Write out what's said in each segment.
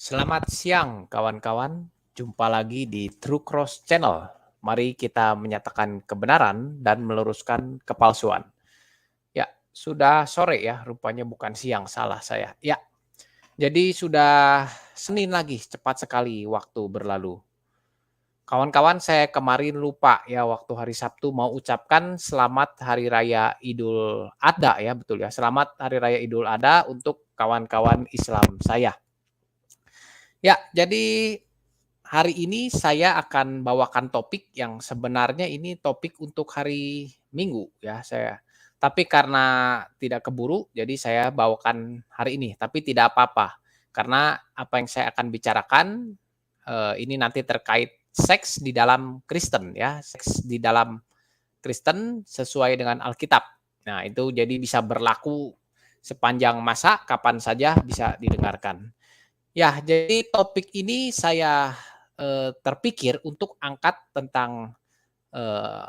Selamat siang kawan-kawan, jumpa lagi di True Cross Channel. Mari kita menyatakan kebenaran dan meluruskan kepalsuan. Ya, sudah sore ya, rupanya bukan siang, salah saya. Ya, jadi sudah Senin lagi, cepat sekali waktu berlalu. Kawan-kawan, saya kemarin lupa ya waktu hari Sabtu mau ucapkan selamat Hari Raya Idul Adha ya, betul ya. Selamat Hari Raya Idul Adha untuk kawan-kawan Islam saya. Ya, jadi hari ini saya akan bawakan topik yang sebenarnya ini topik untuk hari Minggu ya saya. Tapi karena tidak keburu, jadi saya bawakan hari ini. Tapi tidak apa-apa, karena apa yang saya akan bicarakan ini nanti terkait seks di dalam Kristen ya, seks di dalam Kristen sesuai dengan Alkitab. Nah itu jadi bisa berlaku sepanjang masa, kapan saja bisa didengarkan. Ya, jadi topik ini saya, terpikir untuk angkat tentang, eee,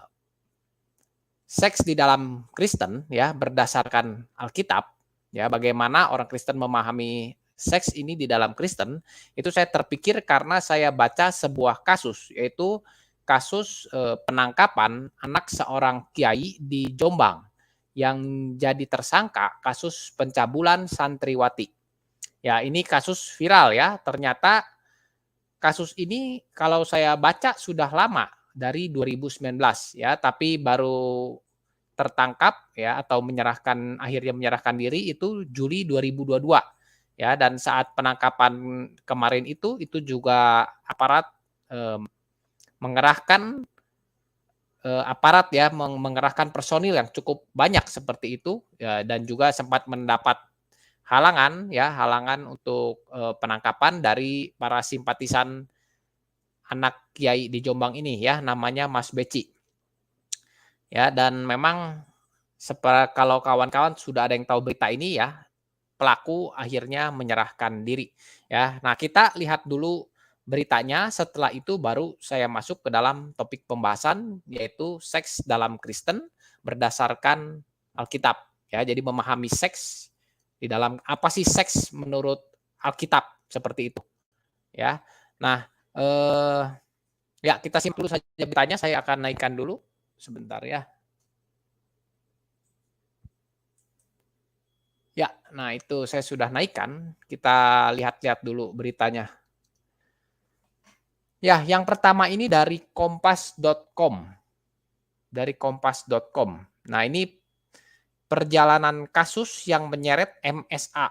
seks di dalam Kristen ya, berdasarkan Alkitab, ya, bagaimana orang Kristen memahami seks ini di dalam Kristen, itu saya terpikir karena saya baca sebuah kasus, yaitu kasus, penangkapan anak seorang kiai di Jombang, yang jadi tersangka kasus pencabulan santriwati. Ya, ini kasus viral ya, ternyata kasus ini kalau saya baca sudah lama, dari 2019 ya, tapi baru tertangkap ya atau akhirnya menyerahkan diri itu Juli 2022 ya, dan saat penangkapan kemarin itu juga aparat, mmm, mengerahkan, aparat ya, mengerahkan personil yang cukup banyak seperti itu ya, dan juga sempat mendapat halangan untuk, penangkapan dari para simpatisan anak kiai di Jombang ini ya, namanya Mas Beci. Ya, dan memang kalau kawan-kawan sudah ada yang tahu berita ini ya, pelaku akhirnya menyerahkan diri ya. Nah, kita lihat dulu beritanya, setelah itu baru saya masuk ke dalam topik pembahasan, yaitu seks dalam Kristen berdasarkan Alkitab ya. Jadi memahami seks di dalam apa sih seks menurut Alkitab, seperti itu ya. Nah, ya, kita simak dulu saja beritanya, saya akan naikkan dulu, sebentar ya. Ya, nah itu saya sudah naikkan, kita lihat-lihat dulu beritanya. Ya, yang pertama ini dari kompas.com, dari kompas.com. Nah, ini perjalanan kasus yang menyeret MSA,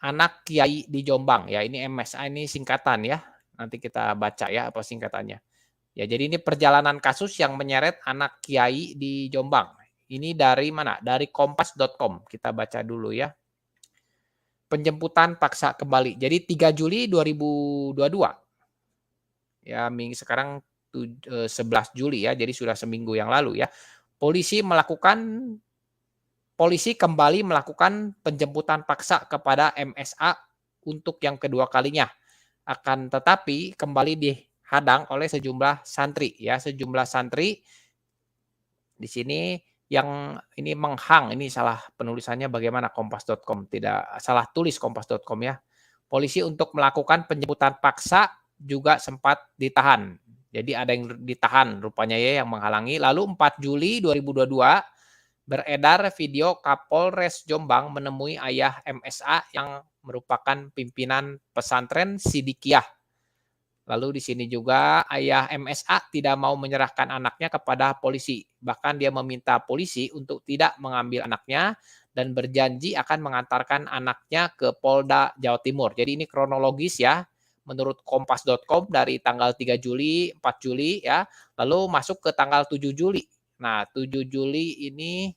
anak kiai di Jombang ya, ini MSA ini singkatan ya, nanti kita baca ya apa singkatannya. Ya, jadi ini perjalanan kasus yang menyeret anak kiai di Jombang. Ini dari mana? Dari kompas.com. Kita baca dulu ya. Penjemputan paksa kembali. Jadi 3 Juli 2022. Ya, sekarang 11 Juli ya. Jadi sudah seminggu yang lalu ya. Polisi kembali melakukan penjemputan paksa kepada MSA untuk yang kedua kalinya. Akan tetapi kembali dihadang oleh sejumlah santri ya, sejumlah santri di sini yang ini ini salah penulisannya bagaimana kompas.com, tidak salah tulis kompas.com ya. Polisi untuk melakukan penjemputan paksa juga sempat ditahan. Jadi ada yang ditahan rupanya ya yang menghalangi. Lalu 4 Juli 2022 beredar video Kapolres Jombang menemui ayah MSA yang merupakan pimpinan pesantren Sidikiyah. Lalu di sini juga ayah MSA tidak mau menyerahkan anaknya kepada polisi. Bahkan dia meminta polisi untuk tidak mengambil anaknya dan berjanji akan mengantarkan anaknya ke Polda Jawa Timur. Jadi ini kronologis ya, menurut kompas.com dari tanggal 3 Juli, 4 Juli ya, lalu masuk ke tanggal 7 Juli. Nah, 7 Juli ini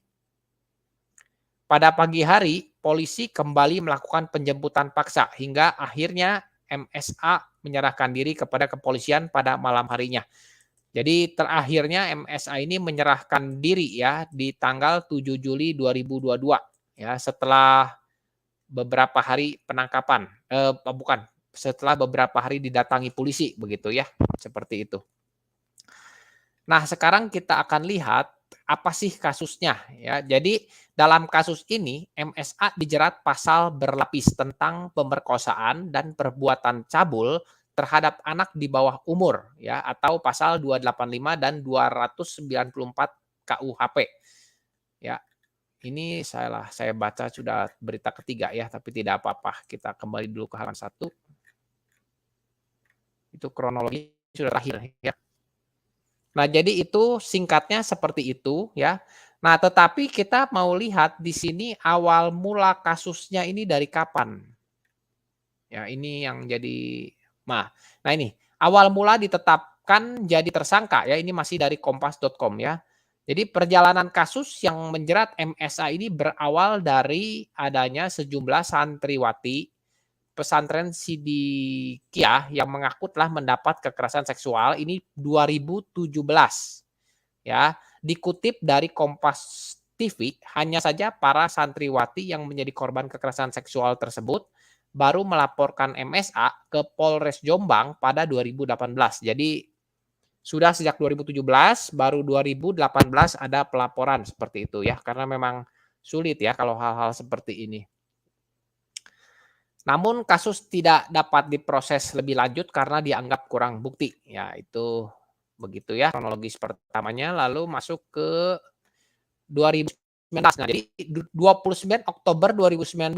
pada pagi hari polisi kembali melakukan penjemputan paksa hingga akhirnya MSA menyerahkan diri kepada kepolisian pada malam harinya. Jadi terakhirnya MSA ini menyerahkan diri ya di tanggal 7 Juli 2022 ya, setelah beberapa hari penangkapan. Bukan, setelah beberapa hari didatangi polisi begitu ya, seperti itu. Nah, sekarang kita akan lihat apa sih kasusnya ya. Jadi dalam kasus ini MSA dijerat pasal berlapis tentang pemerkosaan dan perbuatan cabul terhadap anak di bawah umur ya, atau pasal 285 dan 294 KUHP ya. Ini saya baca sudah berita ketiga ya, tapi tidak apa-apa. Kita kembali dulu ke halaman 1. Itu kronologi sudah terakhir ya. Nah, jadi itu singkatnya seperti itu ya. Nah, tetapi kita mau lihat di sini awal mula kasusnya ini dari kapan. Ya, ini yang jadi nah ini awal mula ditetapkan jadi tersangka ya, ini masih dari kompas.com ya. Jadi perjalanan kasus yang menjerat MSA ini berawal dari adanya sejumlah santriwati pesantren Sidikiah yang mengaku telah mendapat kekerasan seksual ini 2017 ya. Dikutip dari Kompas TV, hanya saja para santriwati yang menjadi korban kekerasan seksual tersebut baru melaporkan MSA ke Polres Jombang pada 2018. Jadi sudah sejak 2017, baru 2018 ada pelaporan seperti itu ya, karena memang sulit ya kalau hal-hal seperti ini. Namun kasus tidak dapat diproses lebih lanjut karena dianggap kurang bukti. Ya, itu begitu ya kronologis pertamanya. Lalu masuk ke 2019. Nah, jadi 29 Oktober 2019.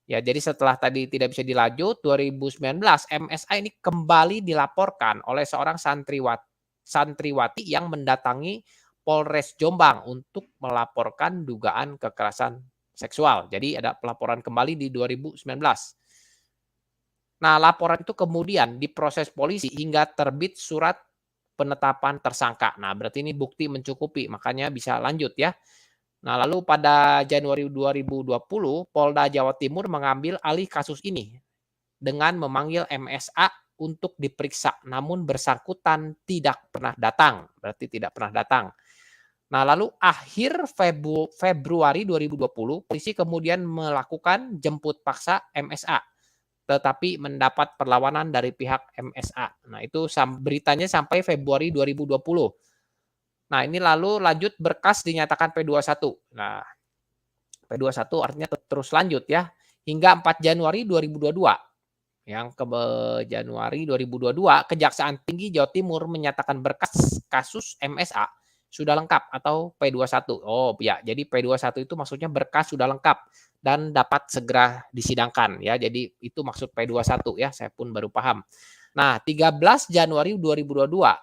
Ya, jadi setelah tadi tidak bisa dilanjut, 2019 MSA ini kembali dilaporkan oleh seorang santriwati yang mendatangi Polres Jombang untuk melaporkan dugaan kekerasan seksual. Jadi ada pelaporan kembali di 2019. Nah, laporan itu kemudian diproses polisi hingga terbit surat penetapan tersangka. Nah, berarti ini bukti mencukupi, makanya bisa lanjut ya. Nah, lalu pada Januari 2020, Polda Jawa Timur mengambil alih kasus ini dengan memanggil MSA untuk diperiksa, namun bersangkutan tidak pernah datang, berarti tidak pernah datang. Nah, lalu akhir Februari 2020, polisi kemudian melakukan jemput paksa MSA, tetapi mendapat perlawanan dari pihak MSA. Nah, itu beritanya sampai Februari 2020. Nah, ini lalu lanjut berkas dinyatakan P21. Nah, P21 artinya terus lanjut ya, hingga 4 Januari 2022. Yang ke Januari 2022, Kejaksaan Tinggi Jawa Timur menyatakan berkas kasus MSA sudah lengkap atau P21. Oh ya, jadi P21 itu maksudnya berkas sudah lengkap dan dapat segera disidangkan ya. Jadi itu maksud P21 ya, saya pun baru paham. Nah, 13 Januari 2022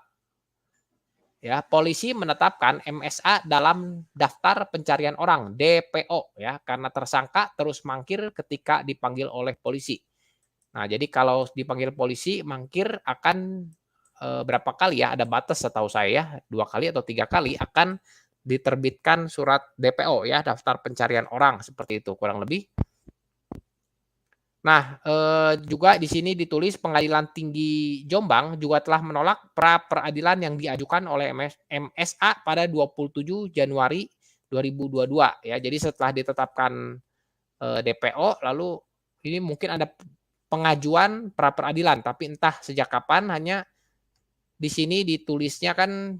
ya, polisi menetapkan MSA dalam daftar pencarian orang DPO ya, karena tersangka terus mangkir ketika dipanggil oleh polisi. Nah, jadi kalau dipanggil polisi mangkir akan berapa kali ya, ada batas setahu saya ya, 2 kali atau 3 kali akan diterbitkan surat DPO ya, daftar pencarian orang, seperti itu kurang lebih. Nah, juga di sini ditulis Pengadilan Tinggi Jombang juga telah menolak pra peradilan yang diajukan oleh MSA pada 27 Januari 2022 ya. Jadi setelah ditetapkan DPO, lalu ini mungkin ada pengajuan pra peradilan, tapi entah sejak kapan, hanya di sini ditulisnya kan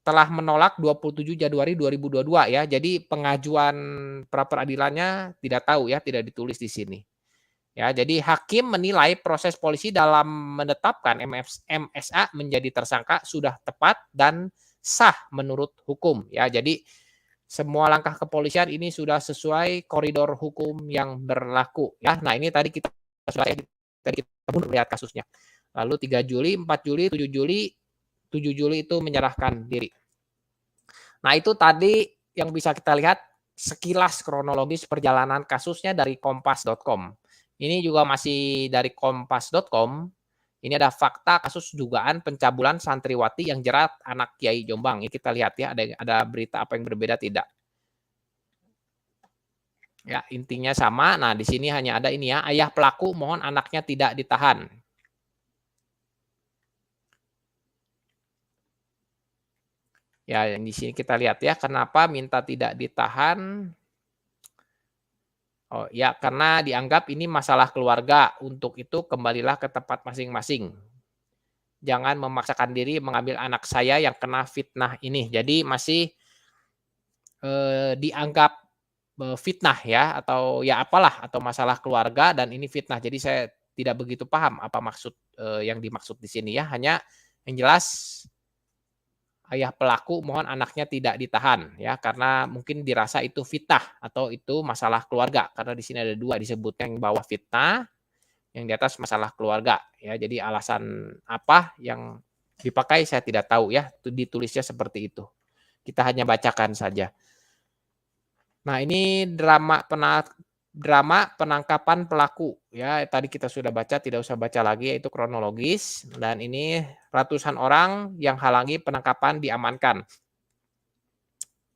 telah menolak 27 Januari 2022 ya. Jadi pengajuan pra peradilannya tidak tahu ya, tidak ditulis di sini. Ya, jadi hakim menilai proses polisi dalam menetapkan MSA menjadi tersangka sudah tepat dan sah menurut hukum ya. Jadi semua langkah kepolisian ini sudah sesuai koridor hukum yang berlaku ya. Nah, ini tadi kita pun melihat kasusnya. Lalu 3 Juli, 4 Juli, 7 Juli, 7 Juli itu menyerahkan diri. Nah, itu tadi yang bisa kita lihat sekilas kronologis perjalanan kasusnya dari kompas.com. Ini juga masih dari kompas.com. Ini ada fakta kasus dugaan pencabulan santriwati yang jerat anak Kiai Jombang. Ini kita lihat ya, ada berita apa yang berbeda tidak. Ya, intinya sama. Nah, di sini hanya ada ini ya, ayah pelaku mohon anaknya tidak ditahan. Ya, yang di sini kita lihat ya, kenapa minta tidak ditahan. Oh ya, karena dianggap ini masalah keluarga, untuk itu kembalilah ke tempat masing-masing. jangan memaksakan diri mengambil anak saya yang kena fitnah ini. Jadi masih, dianggap, fitnah ya atau ya apalah, atau masalah keluarga dan ini fitnah. Jadi saya tidak begitu paham apa maksud, yang dimaksud di sini ya. Hanya yang jelas ayah pelaku mohon anaknya tidak ditahan ya, karena mungkin dirasa itu fitnah atau itu masalah keluarga. Karena di sini ada 2 disebutnya, yang bawah fitnah, yang di atas masalah keluarga ya. Jadi alasan apa yang dipakai saya tidak tahu ya, ditulisnya seperti itu. Kita hanya bacakan saja. Nah, ini drama penangkapan pelaku ya, tadi kita sudah baca, tidak usah baca lagi, itu kronologis dan ini ratusan orang yang halangi penangkapan diamankan.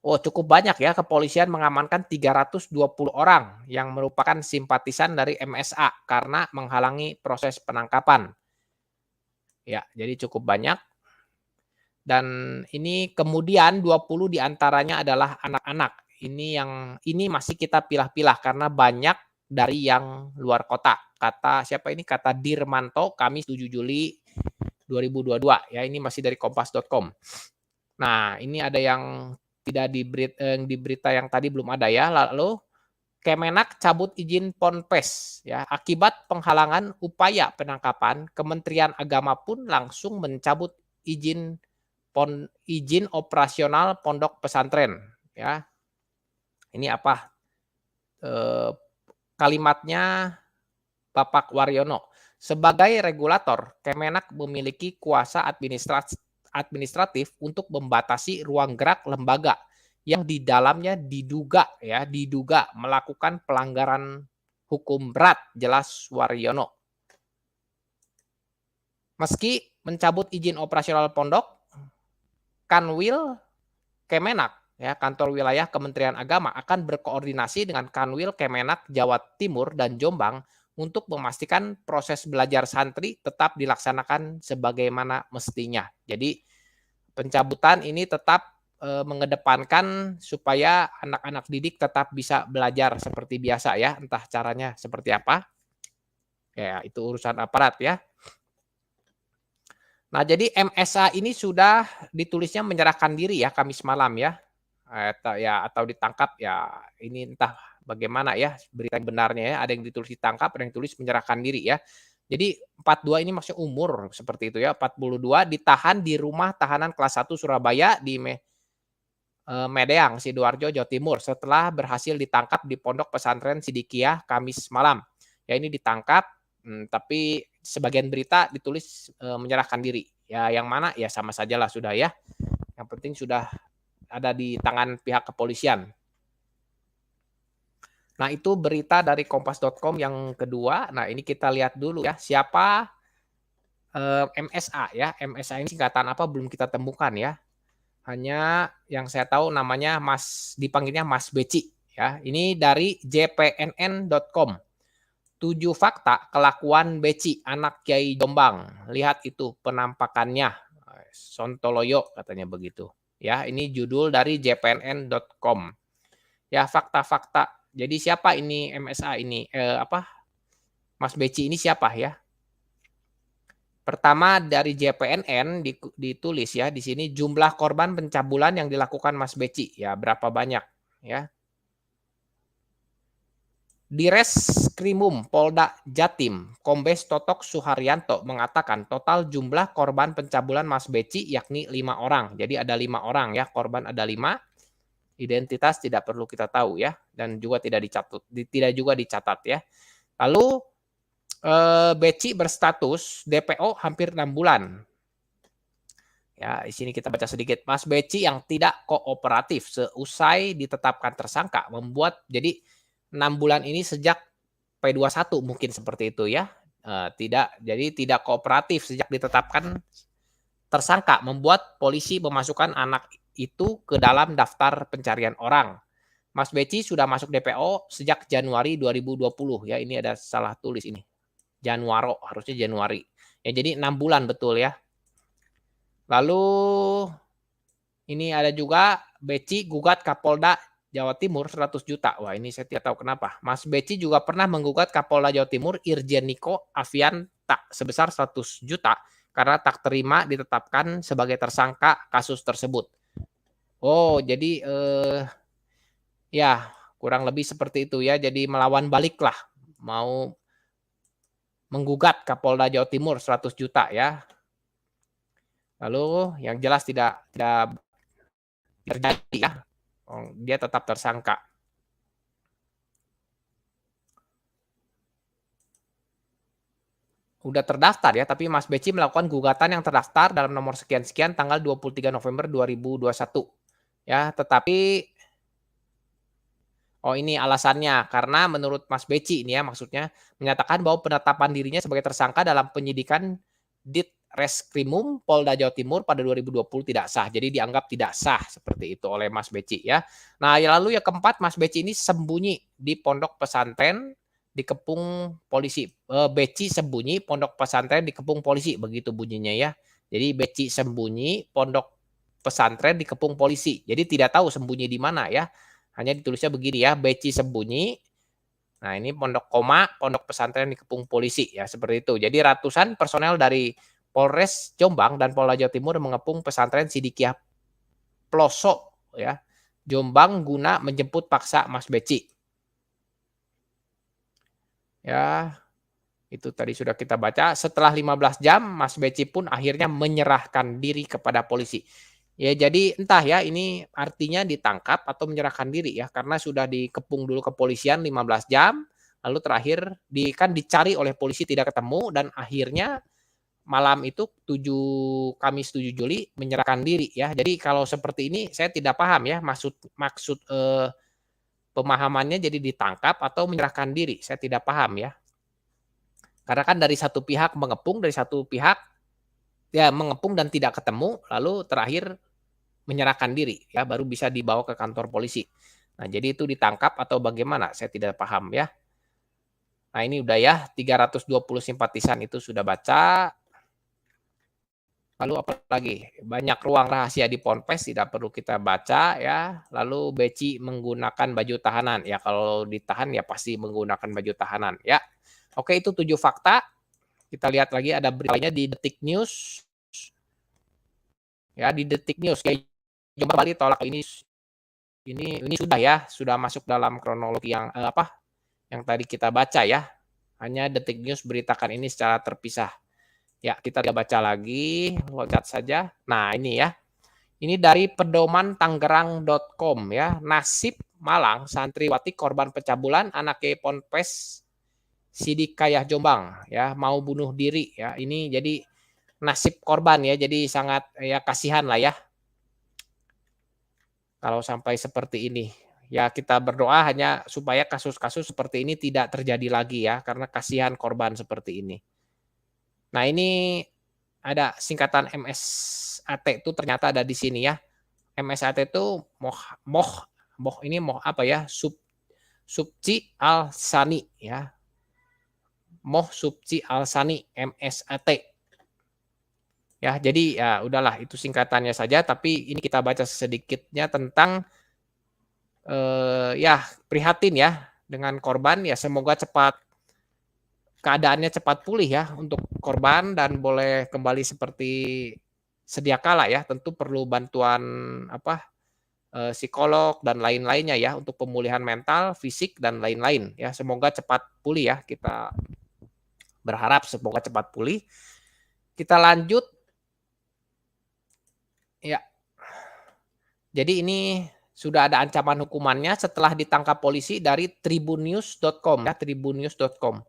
Oh, cukup banyak ya, kepolisian mengamankan 320 orang yang merupakan simpatisan dari MSA karena menghalangi proses penangkapan. Ya, jadi cukup banyak. Dan ini kemudian 20 diantaranya adalah anak-anak. Ini masih kita pilah-pilah karena banyak dari yang luar kota. Kata siapa ini? Kata Dirmanto, Kamis 7 Juli 2022 ya, ini masih dari kompas.com. Nah, ini ada yang tidak di berita yang tadi belum ada ya. Lalu Kemenak cabut izin Ponpes ya, akibat penghalangan upaya penangkapan, Kementerian Agama pun langsung mencabut izin operasional pondok pesantren ya. Ini apa? Kalimatnya Bapak Waryono. Sebagai regulator, Kemenak memiliki kuasa administratif untuk membatasi ruang gerak lembaga yang di dalamnya diduga melakukan pelanggaran hukum berat, jelas Waryono. Meski mencabut izin operasional pondok, Kanwil Kemenak ya, kantor wilayah Kementerian Agama akan berkoordinasi dengan Kanwil Kemenak Jawa Timur dan Jombang untuk memastikan proses belajar santri tetap dilaksanakan sebagaimana mestinya. Jadi pencabutan ini tetap mengedepankan supaya anak-anak didik tetap bisa belajar seperti biasa ya, entah caranya seperti apa. Ya, itu urusan aparat ya. Nah, jadi MSA ini sudah ditulisnya menyerahkan diri ya Kamis malam ya. Atau ditangkap ya, ini entah bagaimana ya berita yang benarnya ya, ada yang ditulis ditangkap, ada yang tulis menyerahkan diri ya. Jadi 42 ini maksudnya umur seperti itu ya, 42 ditahan di rumah tahanan kelas 1 Surabaya di Medeang, Sidoarjo, Jawa Timur setelah berhasil ditangkap di Pondok Pesantren Sidikiyah Kamis malam. Ya ini ditangkap, tapi sebagian berita ditulis menyerahkan diri. Ya yang mana ya sama sajalah sudah ya. Yang penting sudah ada di tangan pihak kepolisian. Nah, itu berita dari kompas.com yang kedua. Nah, ini kita lihat dulu ya, siapa MSA ya. MSA ini singkatan apa belum kita temukan ya. Hanya yang saya tahu namanya dipanggilnya Mas Beci ya. Ini dari jpnn.com. 7 fakta kelakuan Beci, anak Kiai Jombang. Lihat itu penampakannya. Sontoloyo katanya begitu. Ya, ini judul dari jpnn.com. Ya, fakta-fakta. Jadi siapa ini MSA ini? Mas Beci ini siapa ya? Pertama dari JPNN ditulis ya di sini jumlah korban pencabulan yang dilakukan Mas Beci ya berapa banyak ya. Direskrimum Polda Jatim, Kombes Totok Suharyanto mengatakan total jumlah korban pencabulan Mas Beci yakni 5 orang. Jadi ada 5 orang ya, korban ada 5. Identitas tidak perlu kita tahu ya, dan juga tidak juga dicatat ya. Lalu Beci berstatus DPO hampir 6 bulan. Ya, di sini kita baca sedikit. Mas Beci yang tidak kooperatif seusai ditetapkan tersangka membuat jadi 6 bulan ini sejak P21 mungkin seperti itu ya. Tidak kooperatif sejak ditetapkan tersangka membuat polisi memasukkan anak itu ke dalam daftar pencarian orang. Mas Beci sudah masuk DPO sejak Januari 2020 ya. Ini ada salah tulis ini. Harusnya Januari. Ya jadi 6 bulan betul ya. Lalu ini ada juga Beci gugat Kapolda Jawa Timur 100 juta. Wah ini saya tidak tahu kenapa. Mas Beci juga pernah menggugat Kapolda Jawa Timur Irjen Niko Avianta sebesar 100 juta karena tak terima ditetapkan sebagai tersangka kasus tersebut. Oh, jadi ya kurang lebih seperti itu ya. Jadi melawan baliklah, mau menggugat Kapolda Jawa Timur 100 juta ya. Lalu yang jelas tidak terjadi ya. Dia tetap tersangka. Udah terdaftar ya, tapi Mas Beci melakukan gugatan yang terdaftar dalam nomor sekian-sekian tanggal 23 November 2021. Ya, tetapi ini alasannya karena menurut Mas Beci ini ya maksudnya menyatakan bahwa penetapan dirinya sebagai tersangka dalam penyidikan Ditreskrimum Polda Jawa Timur pada 2020 tidak sah. Jadi dianggap tidak sah seperti itu oleh Mas Beci ya. Nah, lalu yang keempat, Mas Beci ini sembunyi di pondok pesantren dikepung polisi. Beci sembunyi pondok pesantren dikepung polisi, begitu bunyinya ya. Jadi Beci sembunyi pondok pesantren dikepung polisi. Jadi tidak tahu sembunyi di mana ya. Hanya ditulisnya begini ya, Beci sembunyi. Nah, ini pondok pesantren dikepung polisi ya, seperti itu. Jadi ratusan personel dari Polres Jombang dan Polda Jawa Timur mengepung pesantren Sidikiah Pelosok ya, Jombang guna menjemput paksa Mas Beci. Ya, itu tadi sudah kita baca. Setelah 15 jam, Mas Beci pun akhirnya menyerahkan diri kepada polisi. Ya, jadi entah ya ini artinya ditangkap atau menyerahkan diri ya, karena sudah dikepung dulu kepolisian 15 jam, lalu terakhir kan dicari oleh polisi tidak ketemu dan akhirnya malam itu Kamis 7 Juli menyerahkan diri ya. Jadi kalau seperti ini saya tidak paham ya maksud pemahamannya jadi ditangkap atau menyerahkan diri, saya tidak paham ya. Karena kan dari satu pihak mengepung, dari satu pihak ya mengepung dan tidak ketemu, lalu terakhir menyerahkan diri ya, baru bisa dibawa ke kantor polisi. Nah, jadi itu ditangkap atau bagaimana? Saya tidak paham ya. Nah, ini udah ya 320 simpatisan itu sudah baca. Lalu apa lagi? Banyak ruang rahasia di Ponpes tidak perlu kita baca ya. Lalu Beci menggunakan baju tahanan. Ya kalau ditahan ya pasti menggunakan baju tahanan ya. Oke, itu 7 fakta. Kita lihat lagi ada beritanya di Detik News. Ya, di Detik News kayak Jombang Bali tolak ini sudah ya, sudah masuk dalam kronologi yang yang tadi kita baca ya. Hanya Detik News beritakan ini secara terpisah. Ya, kita baca lagi, loncat saja. Nah, ini ya. Ini dari pedomantangerang.com ya. Nasib Malang santriwati korban pencabulan anak Ponpes Sidikiah Jombang ya, mau bunuh diri ya. Ini jadi nasib korban ya. Jadi sangat ya kasihan lah ya. Kalau sampai seperti ini. Ya kita berdoa hanya supaya kasus-kasus seperti ini tidak terjadi lagi ya, karena kasihan korban seperti ini. Nah ini ada singkatan MSAT itu ternyata ada di sini ya. MSAT itu apa ya? Subci Al-Sani ya. Subci Al-Sani MSAT. Ya, jadi ya udahlah itu singkatannya saja, tapi ini kita baca sedikitnya tentang ya prihatin ya dengan korban ya, semoga keadaannya cepat pulih ya untuk korban dan boleh kembali seperti sedia kala ya. Tentu perlu bantuan psikolog dan lain-lainnya ya untuk pemulihan mental, fisik dan lain-lain ya. Semoga cepat pulih ya, kita berharap semoga cepat pulih. Kita lanjut. Ya. Jadi ini sudah ada ancaman hukumannya setelah ditangkap polisi dari tribunnews.com ya, tribunnews.com.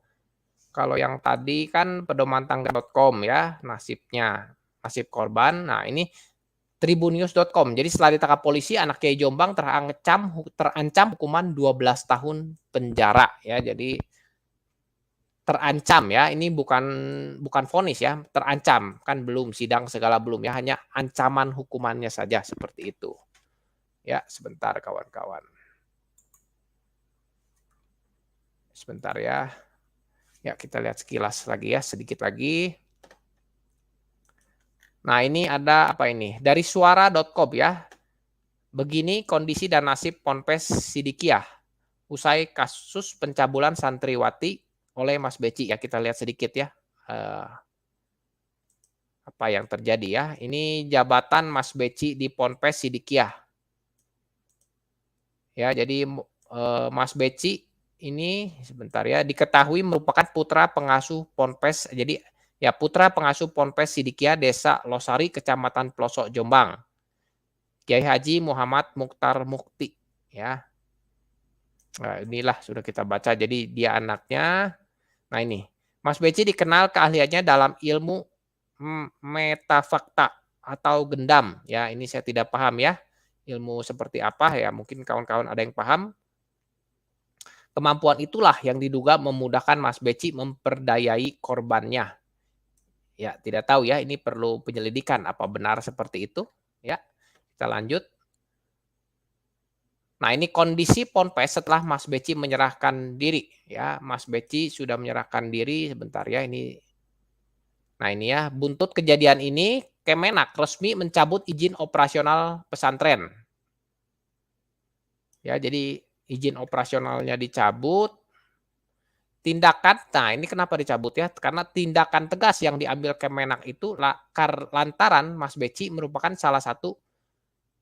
Kalau yang tadi kan pedomantangerang.com ya, nasib korban. Nah, ini tribunnews.com. Jadi setelah ditangkap polisi, anak Kiai Jombang terancam hukuman 12 tahun penjara ya. Jadi terancam ya, ini bukan vonis ya, terancam, kan belum sidang segala belum ya, hanya ancaman hukumannya saja seperti itu. Ya, sebentar kawan-kawan. Sebentar ya. Ya, kita lihat sekilas lagi ya, sedikit lagi. Nah, ini ada apa ini? Dari suara.com ya. Begini kondisi dan nasib Ponpes Sidikiah usai kasus pencabulan santriwati oleh Mas Beci ya, kita lihat sedikit ya. apa yang terjadi ya. Ini jabatan Mas Beci di Ponpes Sidikiah. Ya, jadi Mas Beci ini sebentar ya, diketahui merupakan putra pengasuh Ponpes. Jadi ya putra pengasuh Ponpes Sidikiah Desa Losari, Kecamatan Pelosok, Jombang. Kiai Haji Muhammad Mukhtar Mukti ya. Nah, inilah sudah kita baca. Jadi dia anaknya. Nah ini, Mas Beci dikenal keahliannya dalam ilmu metafakta atau gendam. Ya, ini saya tidak paham ya. Ilmu seperti apa ya, mungkin kawan-kawan ada yang paham. Kemampuan itulah yang diduga memudahkan Mas Beci memperdayai korbannya. Ya, tidak tahu ya, ini perlu penyelidikan apa benar seperti itu. Ya, kita lanjut. Nah, ini kondisi Ponpes setelah Mas Beci menyerahkan diri ya. Mas Beci sudah menyerahkan diri sebentar ya ini. Nah, ini ya, buntut kejadian ini Kemenak resmi mencabut izin operasional pesantren. Ya, jadi izin operasionalnya dicabut. Tindakan, nah ini kenapa dicabut ya? Karena tindakan tegas yang diambil Kemenak itu lantaran Mas Beci merupakan salah satu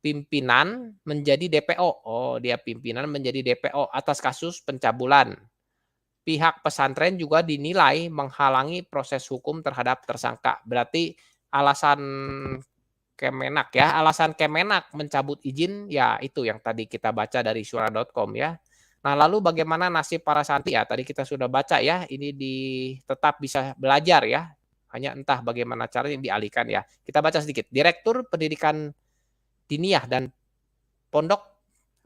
pimpinan menjadi DPO. Oh, dia pimpinan menjadi DPO atas kasus pencabulan. Pihak pesantren juga dinilai menghalangi proses hukum terhadap tersangka. Berarti alasan Kemenak ya, alasan Kemenak mencabut izin ya itu yang tadi kita baca dari suara.com ya. Nah, lalu bagaimana nasib para santri ya? Tadi kita sudah baca ya, ini tetap bisa belajar ya. Hanya entah bagaimana caranya dialihkan ya. Kita baca sedikit. Direktur Pendidikan Diniyah dan Pondok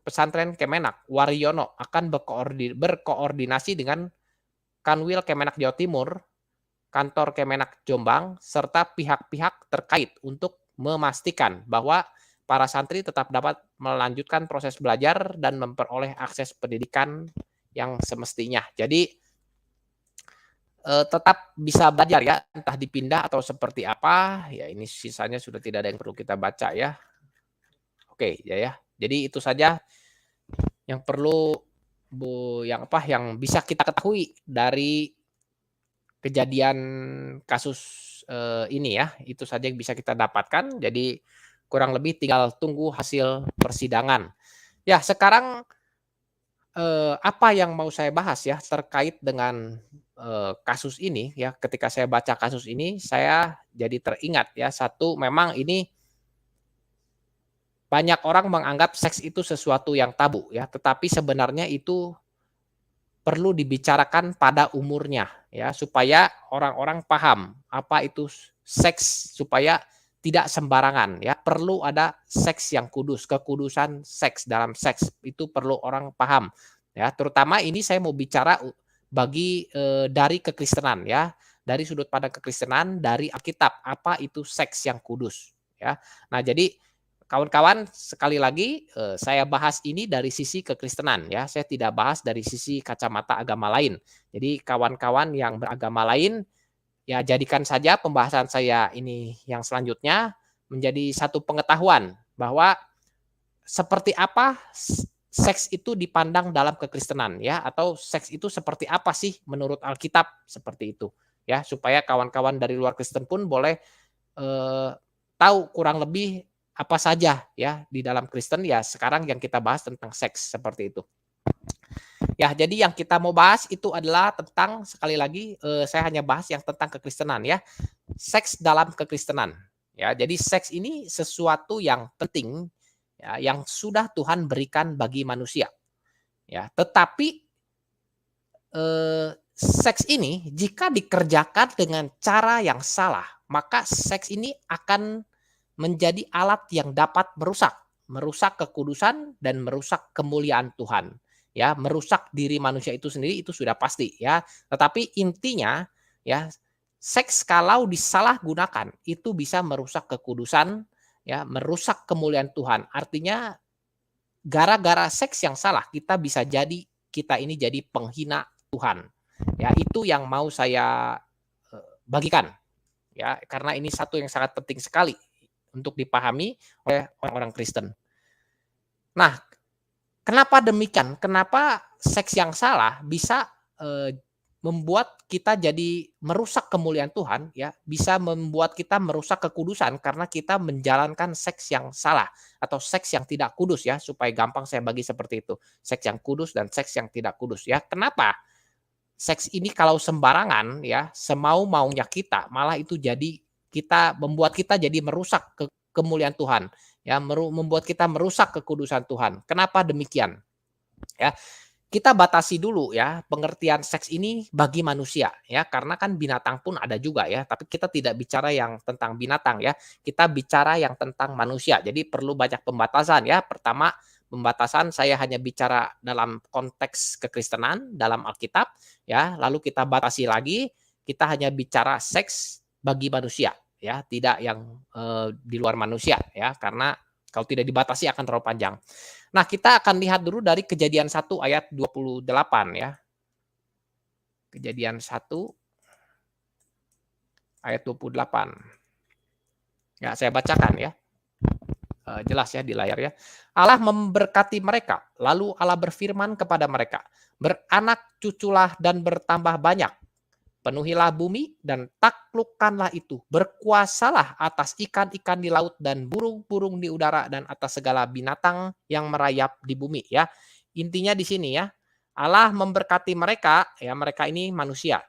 Pesantren Kemenak, Waryono akan berkoordinasi dengan Kanwil Kemenak Jawa Timur, Kantor Kemenak Jombang, serta pihak-pihak terkait untuk memastikan bahwa para santri tetap dapat melanjutkan proses belajar dan memperoleh akses pendidikan yang semestinya. Jadi tetap bisa belajar ya, entah dipindah atau seperti apa. Ya ini sisanya sudah tidak ada yang perlu kita baca ya. Oke, ya. Jadi itu saja yang perlu yang bisa kita ketahui dari kejadian kasus ini ya. Itu saja yang bisa kita dapatkan. Jadi kurang lebih tinggal tunggu hasil persidangan. Ya, sekarang apa yang mau saya bahas ya terkait dengan kasus ini ya. Ketika saya baca kasus ini, saya jadi teringat ya, satu memang ini banyak orang menganggap seks itu sesuatu yang tabu ya, tetapi sebenarnya itu perlu dibicarakan pada umurnya ya, supaya orang-orang paham apa itu seks, supaya tidak sembarangan ya. Perlu ada seks yang kudus, kekudusan seks dalam seks itu perlu orang paham ya. Terutama ini saya mau bicara bagi dari kekristenan ya, dari sudut pandang kekristenan, dari Alkitab, apa itu seks yang kudus ya. Nah, jadi kawan-kawan, sekali lagi saya bahas ini dari sisi kekristenan ya. Saya tidak bahas dari sisi kacamata agama lain. Jadi kawan-kawan yang beragama lain ya jadikan saja pembahasan saya ini yang selanjutnya menjadi satu pengetahuan bahwa seperti apa seks itu dipandang dalam kekristenan ya, atau seks itu seperti apa sih menurut Alkitab, seperti itu ya, supaya kawan-kawan dari luar Kristen pun boleh tahu kurang lebih apa saja ya di dalam Kristen ya. Sekarang yang kita bahas tentang seks seperti itu. Ya, jadi yang kita mau bahas itu adalah tentang, sekali lagi saya hanya bahas yang tentang kekristenan ya. Seks dalam kekristenan. Ya, jadi seks ini sesuatu yang penting ya, yang sudah Tuhan berikan bagi manusia. Ya, tetapi seks ini jika dikerjakan dengan cara yang salah, maka seks ini akan menjadi alat yang dapat merusak kekudusan dan merusak kemuliaan Tuhan. Ya, merusak diri manusia itu sendiri itu sudah pasti ya. Tetapi intinya ya, seks kalau disalahgunakan itu bisa merusak kekudusan ya, merusak kemuliaan Tuhan. Artinya gara-gara seks yang salah kita ini jadi penghina Tuhan. Ya, itu yang mau saya bagikan ya, karena ini satu yang sangat penting sekali untuk dipahami oleh orang-orang Kristen. Nah, kenapa demikian? Kenapa seks yang salah bisa membuat kita jadi merusak kemuliaan Tuhan ya, bisa membuat kita merusak kekudusan karena kita menjalankan seks yang salah atau seks yang tidak kudus ya, supaya gampang saya bagi seperti itu. Seks yang kudus dan seks yang tidak kudus ya. Kenapa? Seks ini kalau sembarangan ya, semau-maunya kita, malah itu jadi membuat kita jadi merusak kemuliaan Tuhan ya, membuat kita merusak kekudusan Tuhan. Kenapa demikian? Ya, kita batasi dulu ya pengertian seks ini bagi manusia ya, karena kan binatang pun ada juga ya, tapi kita tidak bicara yang tentang binatang ya, kita bicara yang tentang manusia. Jadi perlu banyak pembatasan ya. Pertama, pembatasan saya hanya bicara dalam konteks kekristenan dalam Alkitab ya, lalu kita batasi lagi, kita hanya bicara seks bagi manusia ya, tidak yang di luar manusia ya, karena kalau tidak dibatasi akan terlalu panjang. Nah, kita akan lihat dulu dari Kejadian 1 ayat 28 ya. Kejadian 1 ayat 28. Ya, saya bacakan ya. Jelas ya di layar ya. Allah memberkati mereka, lalu Allah berfirman kepada mereka, "Beranak cuculah dan bertambah banyak. Penuhilah bumi dan taklukkanlah itu. Berkuasalah atas ikan-ikan di laut dan burung-burung di udara dan atas segala binatang yang merayap di bumi." Ya. Intinya di sini ya. Allah memberkati mereka, ya mereka ini manusia.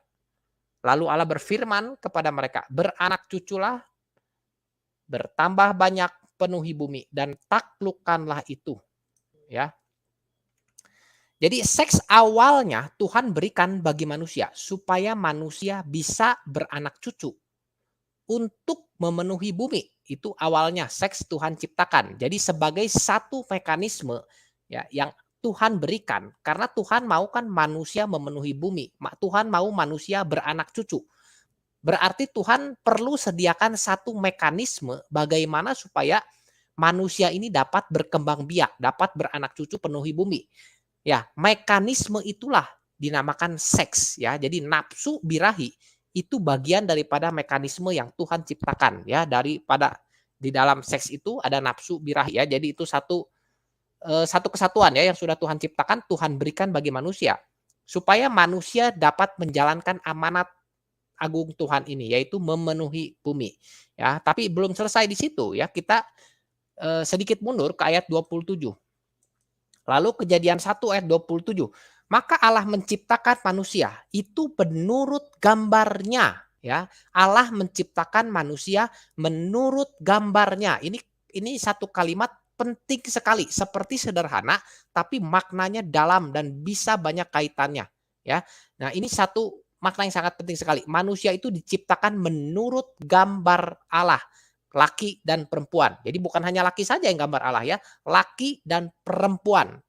Lalu Allah berfirman kepada mereka, "Beranak cuculah, bertambah banyak, penuhi bumi dan taklukkanlah itu." Ya. Jadi seks awalnya Tuhan berikan bagi manusia supaya manusia bisa beranak cucu untuk memenuhi bumi. Itu awalnya seks Tuhan ciptakan. Jadi sebagai satu mekanisme ya yang Tuhan berikan karena Tuhan mau kan manusia memenuhi bumi. Tuhan mau manusia beranak cucu. Berarti Tuhan perlu sediakan satu mekanisme bagaimana supaya manusia ini dapat berkembang biak, dapat beranak cucu penuhi bumi. Ya, mekanisme itulah dinamakan seks ya. Jadi nafsu birahi itu bagian daripada mekanisme yang Tuhan ciptakan ya, daripada di dalam seks itu ada nafsu birahi ya. Jadi itu satu kesatuan ya yang sudah Tuhan ciptakan, Tuhan berikan bagi manusia supaya manusia dapat menjalankan amanat agung Tuhan ini yaitu memenuhi bumi ya. Tapi belum selesai di situ ya. Kita sedikit mundur ke ayat 27. Lalu Kejadian 1 ayat 27. Maka Allah menciptakan manusia itu menurut gambarnya ya. Allah menciptakan manusia menurut gambarnya. Ini satu kalimat penting sekali, seperti sederhana tapi maknanya dalam dan bisa banyak kaitannya ya. Nah, ini satu makna yang sangat penting sekali. Manusia itu diciptakan menurut gambar Allah, laki dan perempuan. Jadi bukan hanya laki saja yang gambar Allah ya, laki dan perempuan,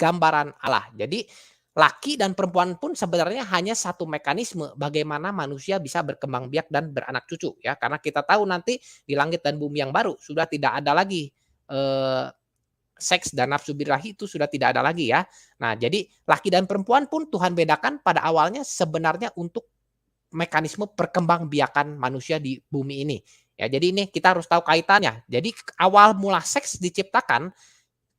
gambaran Allah. Jadi laki dan perempuan pun sebenarnya hanya satu mekanisme bagaimana manusia bisa berkembang biak dan beranak cucu ya. Karena kita tahu nanti di langit dan bumi yang baru sudah tidak ada lagi seks dan nafsu birahi itu sudah tidak ada lagi ya. Nah, jadi laki dan perempuan pun Tuhan bedakan pada awalnya sebenarnya untuk mekanisme perkembangbiakan manusia di bumi ini. Ya, jadi ini kita harus tahu kaitannya. Jadi awal mula seks diciptakan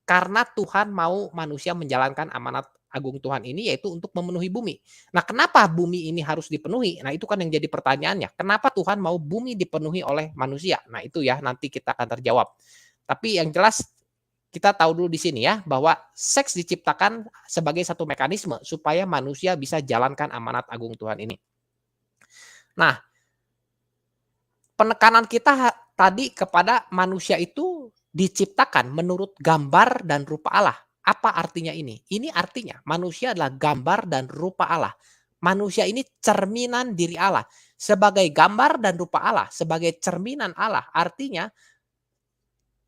karena Tuhan mau manusia menjalankan amanat agung Tuhan ini yaitu untuk memenuhi bumi. Nah, kenapa bumi ini harus dipenuhi? Nah, itu kan yang jadi pertanyaannya. Kenapa Tuhan mau bumi dipenuhi oleh manusia? Nah, itu ya nanti kita akan terjawab. Tapi yang jelas kita tahu dulu di sini ya bahwa seks diciptakan sebagai satu mekanisme supaya manusia bisa jalankan amanat agung Tuhan ini. Nah, penekanan kita tadi kepada manusia itu diciptakan menurut gambar dan rupa Allah. Apa artinya ini? Ini artinya manusia adalah gambar dan rupa Allah. Manusia ini cerminan diri Allah. Sebagai gambar dan rupa Allah, sebagai cerminan Allah, artinya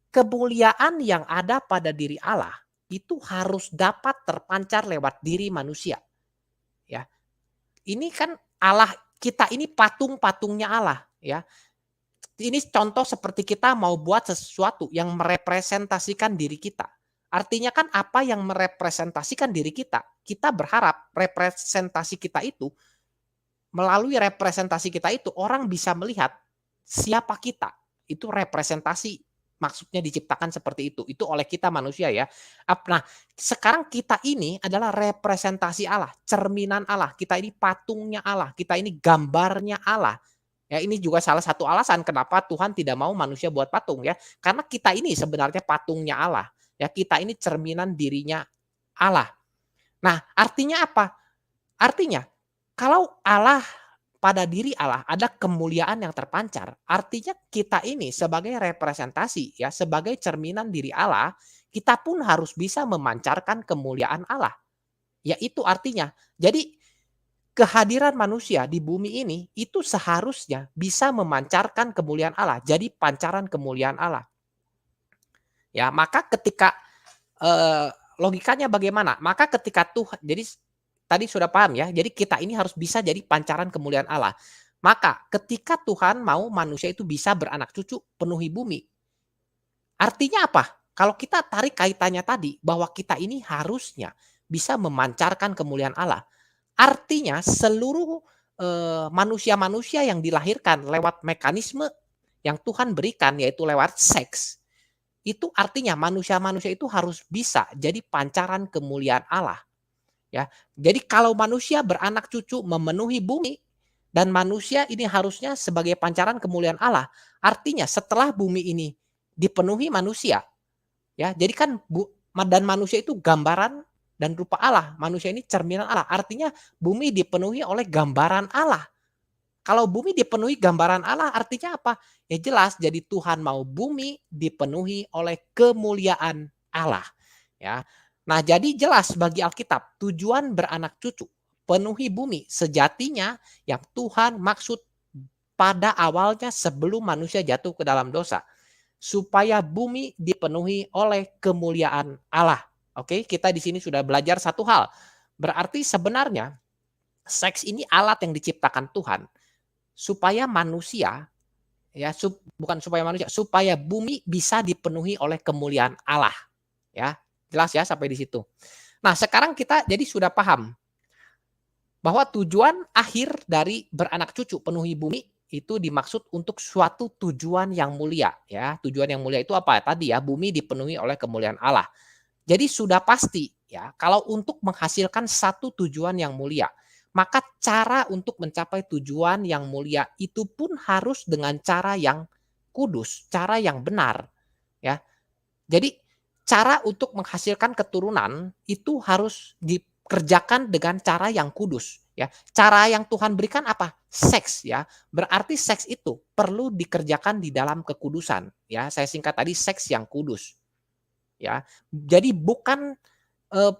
kemuliaan yang ada pada diri Allah itu harus dapat terpancar lewat diri manusia. Ya. Ini kan Allah kita ini patung-patungnya Allah, ya. Ini contoh seperti kita mau buat sesuatu yang merepresentasikan diri kita. Artinya kan apa yang merepresentasikan diri kita, kita berharap representasi kita itu, melalui representasi kita itu orang bisa melihat siapa kita. Itu representasi maksudnya diciptakan seperti itu. Itu oleh kita manusia ya. Nah, sekarang kita ini adalah representasi Allah, cerminan Allah. Kita ini patungnya Allah, kita ini gambarnya Allah. Ya, ini juga salah satu alasan kenapa Tuhan tidak mau manusia buat patung ya. Karena kita ini sebenarnya patungnya Allah. Ya, kita ini cerminan dirinya Allah. Nah, artinya apa? Artinya kalau Allah, pada diri Allah ada kemuliaan yang terpancar, artinya kita ini sebagai representasi ya, sebagai cerminan diri Allah, kita pun harus bisa memancarkan kemuliaan Allah. Ya itu artinya. Jadi kehadiran manusia di bumi ini itu seharusnya bisa memancarkan kemuliaan Allah. Jadi pancaran kemuliaan Allah. Ya, maka ketika logikanya bagaimana? Maka ketika Tuhan, jadi tadi sudah paham ya. Jadi kita ini harus bisa jadi pancaran kemuliaan Allah. Maka ketika Tuhan mau manusia itu bisa beranak cucu, penuhi bumi. Artinya apa? Kalau kita tarik kaitannya tadi bahwa kita ini harusnya bisa memancarkan kemuliaan Allah. Artinya seluruh manusia-manusia yang dilahirkan lewat mekanisme yang Tuhan berikan yaitu lewat seks. Itu artinya manusia-manusia itu harus bisa jadi pancaran kemuliaan Allah. Ya. Jadi kalau manusia beranak cucu memenuhi bumi dan manusia ini harusnya sebagai pancaran kemuliaan Allah. Artinya setelah bumi ini dipenuhi manusia, ya. Jadi kan dan manusia itu gambaran dan rupa Allah. Manusia ini cerminan Allah. Artinya bumi dipenuhi oleh gambaran Allah. Kalau bumi dipenuhi gambaran Allah artinya apa? Ya jelas jadi Tuhan mau bumi dipenuhi oleh kemuliaan Allah. Ya. Nah, jadi jelas bagi Alkitab tujuan beranak cucu, penuhi bumi sejatinya yang Tuhan maksud pada awalnya sebelum manusia jatuh ke dalam dosa. Supaya bumi dipenuhi oleh kemuliaan Allah. Oke, kita di sini sudah belajar satu hal. Berarti sebenarnya seks ini alat yang diciptakan Tuhan supaya manusia ya bukan supaya manusia, supaya bumi bisa dipenuhi oleh kemuliaan Allah. Ya, jelas ya sampai di situ. Nah, sekarang kita jadi sudah paham bahwa tujuan akhir dari beranak cucu penuhi bumi itu dimaksud untuk suatu tujuan yang mulia ya. Tujuan yang mulia itu apa? Tadi ya, bumi dipenuhi oleh kemuliaan Allah. Jadi sudah pasti ya, kalau untuk menghasilkan satu tujuan yang mulia, maka cara untuk mencapai tujuan yang mulia itu pun harus dengan cara yang kudus, cara yang benar ya. Jadi cara untuk menghasilkan keturunan itu harus dikerjakan dengan cara yang kudus ya. Cara yang Tuhan berikan apa? Seks ya. Berarti seks itu perlu dikerjakan di dalam kekudusan ya. Saya singkat tadi seks yang kudus. Ya. Jadi bukan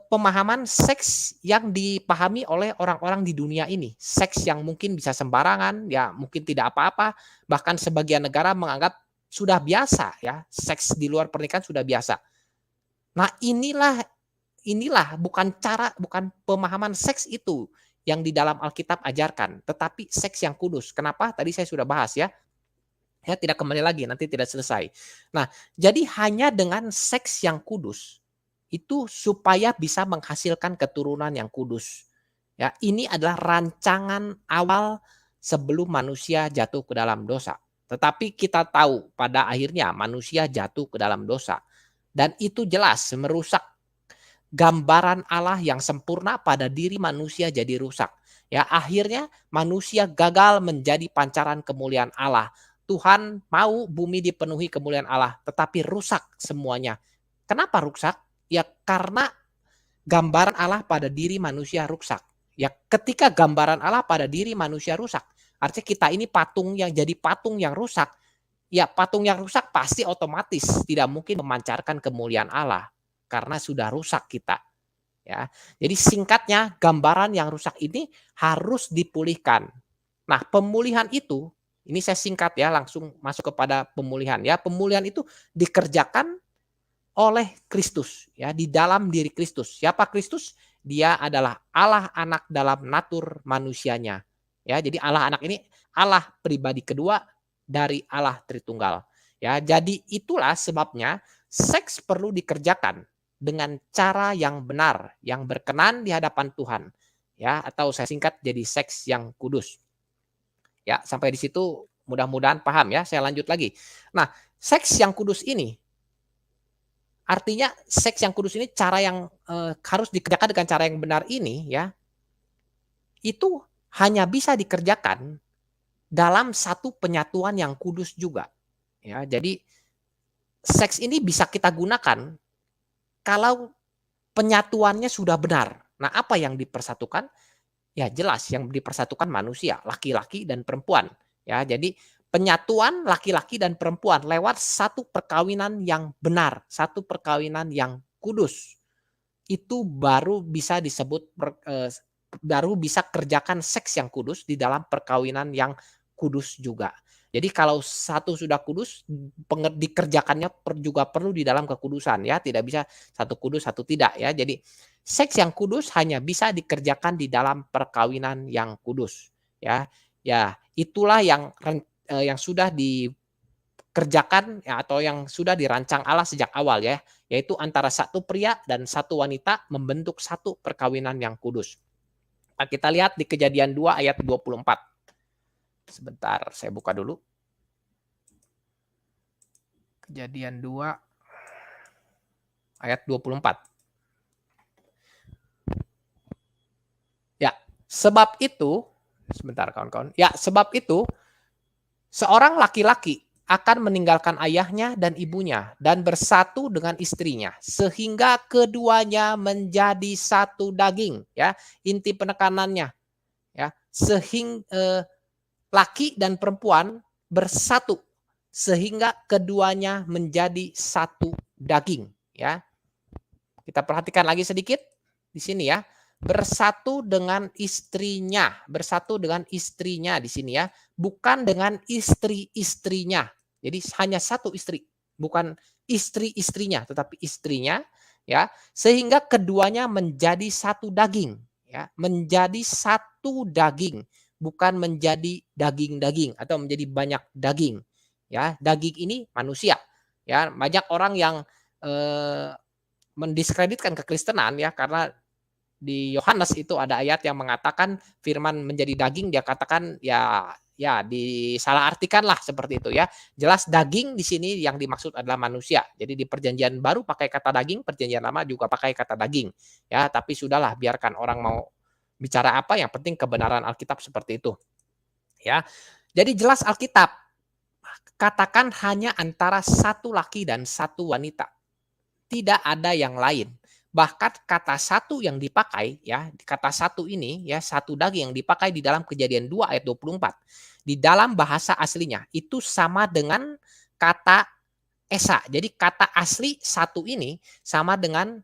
pemahaman seks yang dipahami oleh orang-orang di dunia ini. Seks yang mungkin bisa sembarangan, ya mungkin tidak apa-apa, bahkan sebagian negara menganggap sudah biasa ya, seks di luar pernikahan sudah biasa. Nah, inilah bukan pemahaman seks itu yang di dalam Alkitab ajarkan, tetapi seks yang kudus. Kenapa? Tadi saya sudah bahas ya. Ya tidak kembali lagi, nanti tidak selesai. Nah, jadi hanya dengan seks yang kudus itu supaya bisa menghasilkan keturunan yang kudus. Ya, ini adalah rancangan awal sebelum manusia jatuh ke dalam dosa. Tetapi kita tahu pada akhirnya manusia jatuh ke dalam dosa. Dan itu jelas merusak gambaran Allah yang sempurna pada diri manusia jadi rusak. Ya, akhirnya manusia gagal menjadi pancaran kemuliaan Allah. Tuhan mau bumi dipenuhi kemuliaan Allah, tetapi rusak semuanya. Kenapa rusak? Ya karena gambaran Allah pada diri manusia rusak. Ya ketika gambaran Allah pada diri manusia rusak, artinya kita ini patung yang jadi patung yang rusak. Ya patung yang rusak pasti otomatis tidak mungkin memancarkan kemuliaan Allah karena sudah rusak kita. Ya. Jadi singkatnya gambaran yang rusak ini harus dipulihkan. Nah, pemulihan itu ini saya singkat ya langsung masuk kepada pemulihan ya. Pemulihan itu dikerjakan oleh Kristus ya di dalam diri Kristus. Siapa Kristus? Dia adalah Allah anak dalam natur manusianya. Ya, jadi Allah anak ini Allah pribadi kedua dari Allah Tritunggal. Ya, jadi itulah sebabnya seks perlu dikerjakan dengan cara yang benar, yang berkenan di hadapan Tuhan. Ya, atau saya singkat jadi seks yang kudus. Ya, sampai di situ Mudah-mudahan paham ya, saya lanjut lagi. Nah, seks yang kudus ini, artinya seks yang kudus ini cara yang, harus dikerjakan dengan cara yang benar ini ya, itu hanya bisa dikerjakan dalam satu penyatuan yang kudus juga, ya. Jadi, seks ini bisa kita gunakan kalau penyatuannya sudah benar. Nah, apa yang dipersatukan? Ya jelas yang dipersatukan manusia, laki-laki dan perempuan. Ya, jadi penyatuan laki-laki dan perempuan lewat satu perkawinan yang benar, satu perkawinan yang kudus. Itu baru bisa disebut baru bisa kerjakan seks yang kudus di dalam perkawinan yang kudus juga. Jadi kalau satu sudah kudus, dikerjakannya juga perlu di dalam kekudusan ya, tidak bisa satu kudus satu tidak ya. Jadi seks yang kudus hanya bisa dikerjakan di dalam perkawinan yang kudus ya. Ya, itulah yang sudah dikerjakan ya, atau yang sudah dirancang Allah sejak awal ya, yaitu antara satu pria dan satu wanita membentuk satu perkawinan yang kudus. Nah, kita lihat di Kejadian 2 ayat 24. Sebentar, saya buka dulu. Kejadian 2 ayat 24. Ya, sebab itu, sebentar kawan-kawan. Ya, sebab itu seorang laki-laki akan meninggalkan ayahnya dan ibunya dan bersatu dengan istrinya sehingga keduanya menjadi satu daging ya. Inti penekanannya ya, sehingga laki dan perempuan bersatu sehingga keduanya menjadi satu daging ya. Kita perhatikan lagi sedikit di sini ya. Bersatu dengan istrinya di sini ya, bukan dengan istri-istrinya. Jadi hanya satu istri, bukan istri-istrinya, tetapi istrinya ya, sehingga keduanya menjadi satu daging ya, menjadi satu daging, bukan menjadi daging-daging atau menjadi banyak daging. Ya, daging ini manusia. Ya, banyak orang yang mendiskreditkan kekristenan ya, karena di Yohanes itu ada ayat yang mengatakan firman menjadi daging, dia katakan ya disalahartikan lah seperti itu ya. Jelas daging di sini yang dimaksud adalah manusia. Jadi di perjanjian baru pakai kata daging, perjanjian lama juga pakai kata daging. Ya, tapi sudahlah biarkan orang mau bicara apa, yang penting kebenaran Alkitab seperti itu. Ya. Jadi jelas Alkitab katakan hanya antara satu laki dan satu wanita. Tidak ada yang lain. Bahkan kata satu yang dipakai ya, kata satu ini ya, satu daging yang dipakai di dalam Kejadian 2 ayat 24. Di dalam bahasa aslinya itu sama dengan kata esa. Jadi kata asli satu ini sama dengan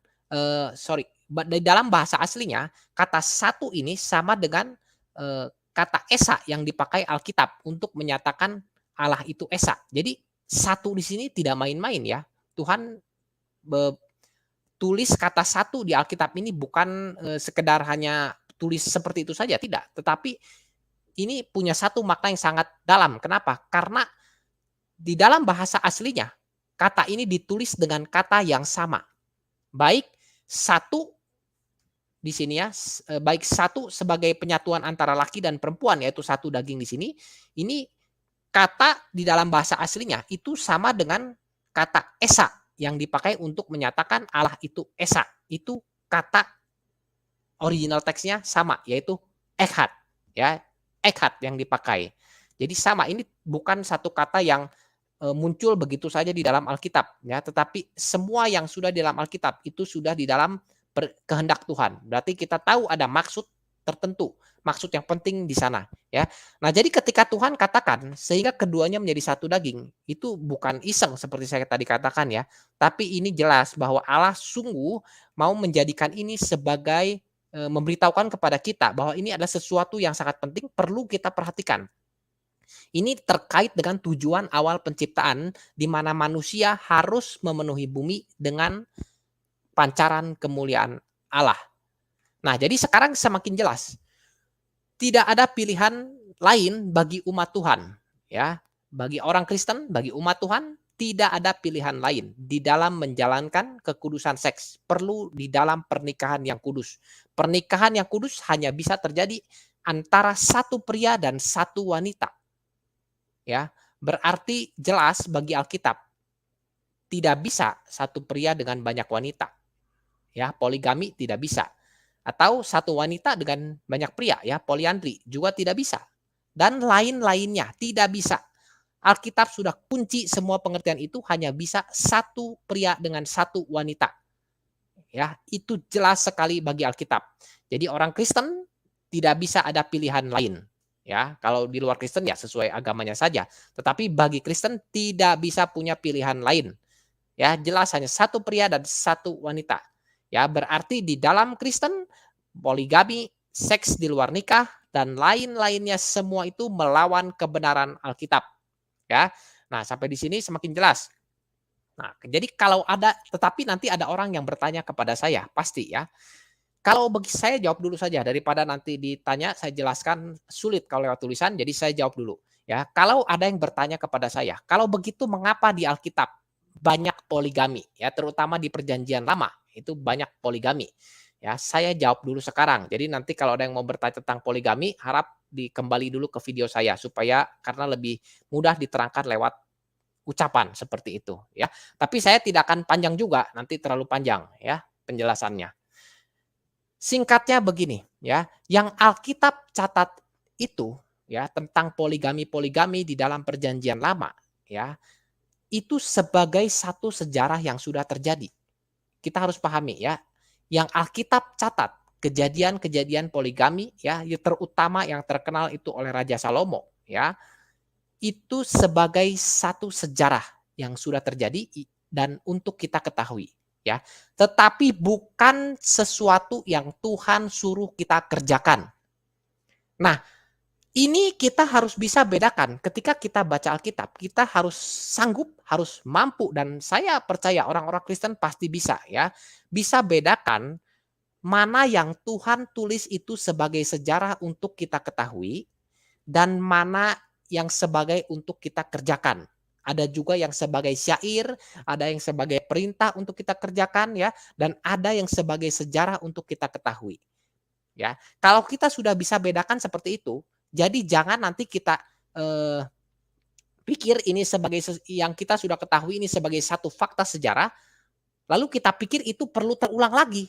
di dalam bahasa aslinya kata satu ini sama dengan kata esa yang dipakai Alkitab untuk menyatakan Allah itu esa. Jadi satu di sini tidak main-main ya. Tuhan tulis kata satu di Alkitab ini bukan sekedar hanya tulis seperti itu saja, tidak. Tetapi ini punya satu makna yang sangat dalam. Kenapa? Karena di dalam bahasa aslinya, kata ini ditulis dengan kata yang sama. Baik satu di sini ya, baik satu sebagai penyatuan antara laki dan perempuan, yaitu satu daging di sini. Ini kata di dalam bahasa aslinya itu sama dengan kata esa yang dipakai untuk menyatakan Allah itu esa. Itu kata original teksnya sama, yaitu echad ya, echad yang dipakai. Jadi sama, ini bukan satu kata yang muncul begitu saja di dalam Alkitab ya, tetapi semua yang sudah di dalam Alkitab itu sudah di dalam kehendak Tuhan. Berarti kita tahu ada maksud tertentu, maksud yang penting di sana ya. Nah, jadi ketika Tuhan katakan sehingga keduanya menjadi satu daging, itu bukan iseng seperti saya tadi katakan ya, tapi ini jelas bahwa Allah sungguh mau menjadikan ini sebagai memberitahukan kepada kita bahwa ini adalah sesuatu yang sangat penting, perlu kita perhatikan. Ini terkait dengan tujuan awal penciptaan di mana manusia harus memenuhi bumi dengan pancaran kemuliaan Allah. Nah, jadi sekarang semakin jelas. Tidak ada pilihan lain bagi umat Tuhan, ya. Bagi orang Kristen, bagi umat Tuhan, tidak ada pilihan lain di dalam menjalankan kekudusan seks. Perlu di dalam pernikahan yang kudus. Pernikahan yang kudus hanya bisa terjadi antara satu pria dan satu wanita. ya. Berarti jelas bagi Alkitab tidak bisa satu pria dengan banyak wanita, ya, poligami tidak bisa. Atau satu wanita dengan banyak pria, ya, poliandri juga tidak bisa. Dan lain-lainnya tidak bisa. Alkitab sudah kunci semua pengertian itu hanya bisa satu pria dengan satu wanita. Ya, itu jelas sekali bagi Alkitab. Jadi orang Kristen tidak bisa ada pilihan lain. Ya, kalau di luar Kristen ya sesuai agamanya saja. Tetapi bagi Kristen tidak bisa punya pilihan lain. Ya, jelas hanya satu pria dan satu wanita. Ya, berarti di dalam Kristen poligami, seks di luar nikah dan lain-lainnya semua itu melawan kebenaran Alkitab. Ya. Nah, sampai di sini semakin jelas. Nah, jadi kalau ada tetapi nanti ada orang yang bertanya kepada saya, pasti ya. Kalau bagi saya jawab dulu saja daripada nanti ditanya saya jelaskan sulit kalau lewat tulisan, jadi saya jawab dulu ya. Kalau ada yang bertanya kepada saya, kalau begitu mengapa di Alkitab banyak poligami ya, terutama di Perjanjian Lama itu banyak poligami. Ya, saya jawab dulu sekarang. Jadi nanti kalau ada yang mau bertanya tentang poligami, harap dikembali dulu ke video saya supaya karena lebih mudah diterangkan lewat ucapan seperti itu ya. Tapi saya tidak akan panjang juga, nanti terlalu panjang ya penjelasannya. Singkatnya begini ya, yang Alkitab catat itu ya tentang poligami-poligami di dalam Perjanjian Lama ya, itu sebagai satu sejarah yang sudah terjadi. Kita harus pahami ya, yang Alkitab catat kejadian-kejadian poligami ya, terutama yang terkenal itu oleh Raja Salomo ya, itu sebagai satu sejarah yang sudah terjadi dan untuk kita ketahui ya. Tetapi bukan sesuatu yang Tuhan suruh kita kerjakan. Nah, ini kita harus bisa bedakan ketika kita baca Alkitab, kita harus sanggup, harus mampu dan saya percaya orang-orang Kristen pasti bisa ya. Bisa bedakan mana yang Tuhan tulis itu sebagai sejarah untuk kita ketahui dan mana yang sebagai untuk kita kerjakan. Ada juga yang sebagai syair, ada yang sebagai perintah untuk kita kerjakan ya, dan ada yang sebagai sejarah untuk kita ketahui. Ya, kalau kita sudah bisa bedakan seperti itu, jadi jangan nanti kita eh, pikir ini sebagai yang kita sudah ketahui ini sebagai satu fakta sejarah, lalu kita pikir itu perlu terulang lagi.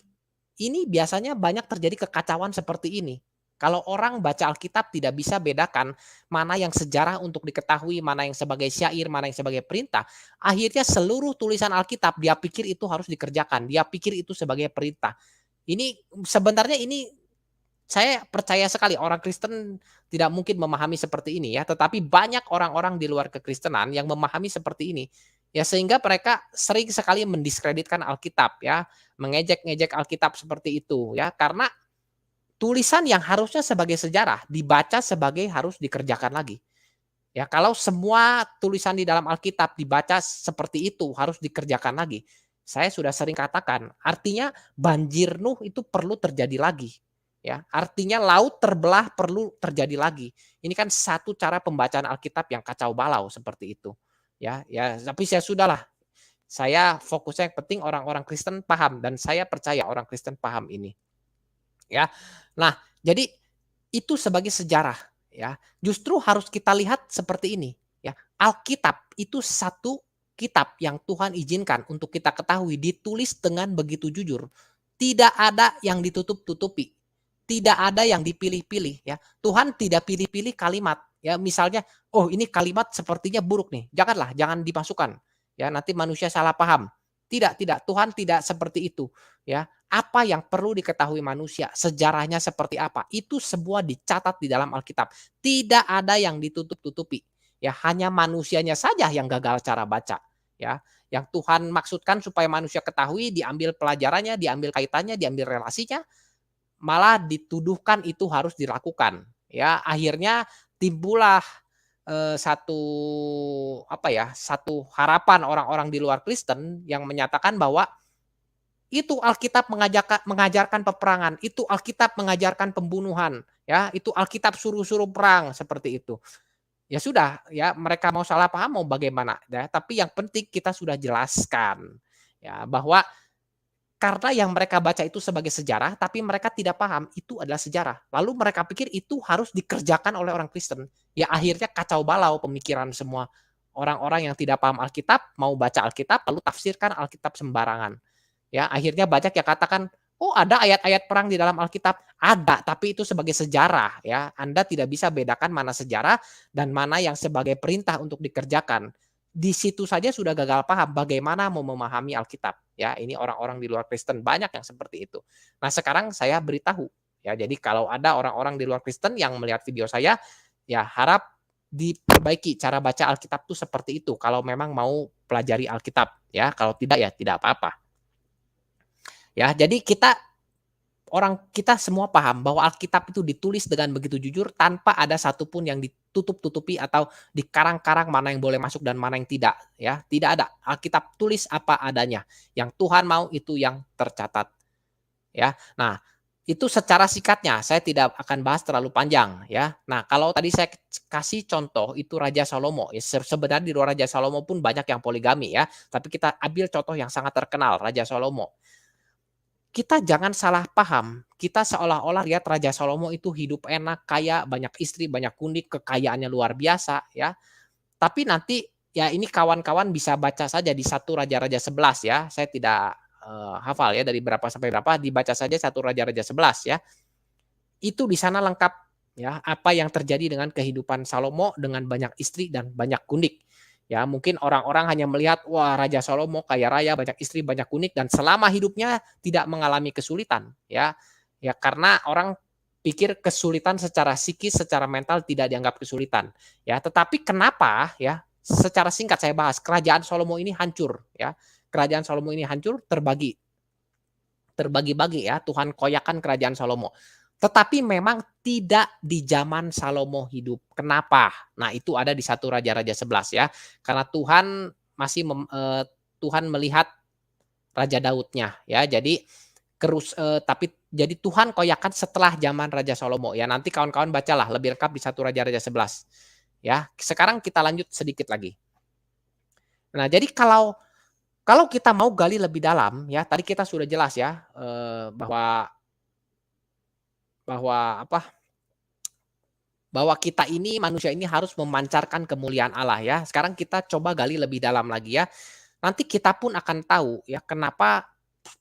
Ini biasanya banyak terjadi kekacauan seperti ini. Kalau orang baca Alkitab tidak bisa bedakan mana yang sejarah untuk diketahui, mana yang sebagai syair, mana yang sebagai perintah, akhirnya seluruh tulisan Alkitab dia pikir itu harus dikerjakan, dia pikir itu sebagai perintah. Ini sebenarnya ini saya percaya sekali orang Kristen tidak mungkin memahami seperti ini ya, tetapi banyak orang-orang di luar kekristenan yang memahami seperti ini. Ya sehingga mereka sering sekali mendiskreditkan Alkitab ya, mengejek-ngejek Alkitab seperti itu ya, karena tulisan yang harusnya sebagai sejarah dibaca sebagai harus dikerjakan lagi. Ya, kalau semua tulisan di dalam Alkitab dibaca seperti itu harus dikerjakan lagi. Saya sudah sering katakan, artinya banjir Nuh itu perlu terjadi lagi. Ya, artinya laut terbelah perlu terjadi lagi. Ini kan satu cara pembacaan Alkitab yang kacau balau seperti itu. Ya, ya, tapi saya sudahlah. Saya fokusnya yang penting orang-orang Kristen paham dan saya percaya orang Kristen paham ini. Ya. Nah, jadi itu sebagai sejarah ya. Justru harus kita lihat seperti ini ya. Alkitab itu satu kitab yang Tuhan izinkan untuk kita ketahui ditulis dengan begitu jujur. Tidak ada yang ditutup-tutupi. Tidak ada yang dipilih-pilih ya. Tuhan tidak pilih-pilih kalimat ya. Misalnya, oh ini kalimat sepertinya buruk nih. Janganlah, jangan dimasukkan. Ya, nanti manusia salah paham. Tidak, tidak. Tuhan tidak seperti itu ya. Apa yang perlu diketahui manusia, sejarahnya seperti apa, itu semua dicatat di dalam Alkitab. Tidak ada yang ditutup-tutupi. Ya, hanya manusianya saja yang gagal cara baca. Ya, yang Tuhan maksudkan supaya manusia ketahui, diambil pelajarannya, diambil kaitannya, diambil relasinya, malah dituduhkan itu harus dilakukan. Ya, akhirnya timbullah satu apa ya, satu harapan orang-orang di luar Kristen yang menyatakan bahwa itu Alkitab mengajarkan peperangan, itu Alkitab mengajarkan pembunuhan, ya, itu Alkitab suruh-suruh perang seperti itu. Ya sudah, ya mereka mau salah paham mau bagaimana, ya, tapi yang penting kita sudah jelaskan, ya, bahwa Karena yang mereka baca itu sebagai sejarah, tapi mereka tidak paham itu adalah sejarah. Lalu mereka pikir itu harus dikerjakan oleh orang Kristen. Ya akhirnya kacau balau pemikiran semua orang-orang yang tidak paham Alkitab, mau baca Alkitab lalu tafsirkan Alkitab sembarangan. Ya, akhirnya banyak yang katakan, "Oh, ada ayat-ayat perang di dalam Alkitab." Ada, tapi itu sebagai sejarah ya. Anda tidak bisa bedakan mana sejarah dan mana yang sebagai perintah untuk dikerjakan. Di situ saja sudah gagal paham bagaimana mau memahami Alkitab ya. Ini orang-orang di luar Kristen banyak yang seperti itu. Nah, sekarang saya beritahu ya. Jadi kalau ada orang-orang di luar Kristen yang melihat video saya, ya harap diperbaiki cara baca Alkitab tuh seperti itu kalau memang mau pelajari Alkitab ya. Kalau tidak ya tidak apa-apa. Ya, jadi kita semua paham bahwa Alkitab itu ditulis dengan begitu jujur tanpa ada satupun yang ditutup-tutupi atau dikarang-karang mana yang boleh masuk dan mana yang tidak, ya. Tidak ada. Alkitab tulis apa adanya. Yang Tuhan mau itu yang tercatat, ya. Nah, itu secara singkatnya, saya tidak akan bahas terlalu panjang, ya. Nah, kalau tadi saya kasih contoh itu Raja Salomo, ya sebenarnya di luar Raja Salomo pun banyak yang poligami ya, tapi kita ambil contoh yang sangat terkenal, Raja Salomo. Kita jangan salah paham, kita seolah-olah lihat Raja Salomo itu hidup enak, kaya, banyak istri, banyak kunik, kekayaannya luar biasa ya. Tapi nanti ya ini kawan-kawan bisa baca saja di satu Raja-Raja 11 ya. Saya tidak hafal ya dari berapa sampai berapa, dibaca saja satu Raja-Raja 11 ya. Itu di sana lengkap ya apa yang terjadi dengan kehidupan Salomo dengan banyak istri dan banyak kunik. Ya, mungkin orang-orang hanya melihat, wah Raja Salomo kaya raya, banyak istri, banyak kunik dan selama hidupnya tidak mengalami kesulitan, ya. Ya karena orang pikir kesulitan secara psikis, secara mental tidak dianggap kesulitan, ya. Tetapi kenapa ya? Secara singkat saya bahas, kerajaan Salomo ini hancur, ya. Kerajaan Salomo ini hancur, terbagi-bagi ya, Tuhan koyakan kerajaan Salomo. Tetapi memang tidak di zaman Salomo hidup. Kenapa? Nah, itu ada di satu Raja-Raja 11 ya. Karena Tuhan masih Tuhan melihat Raja Daudnya ya. Jadi tapi jadi Tuhan koyakan setelah zaman Raja Salomo ya. Nanti kawan-kawan bacalah lebih lengkap di satu Raja-Raja 11. Ya, sekarang kita lanjut sedikit lagi. Nah, jadi kalau kita mau gali lebih dalam ya, tadi kita sudah jelas ya bahwa bahwa apa bahwa kita ini manusia ini harus memancarkan kemuliaan Allah ya. Sekarang kita coba gali lebih dalam lagi ya. Nanti kita pun akan tahu ya kenapa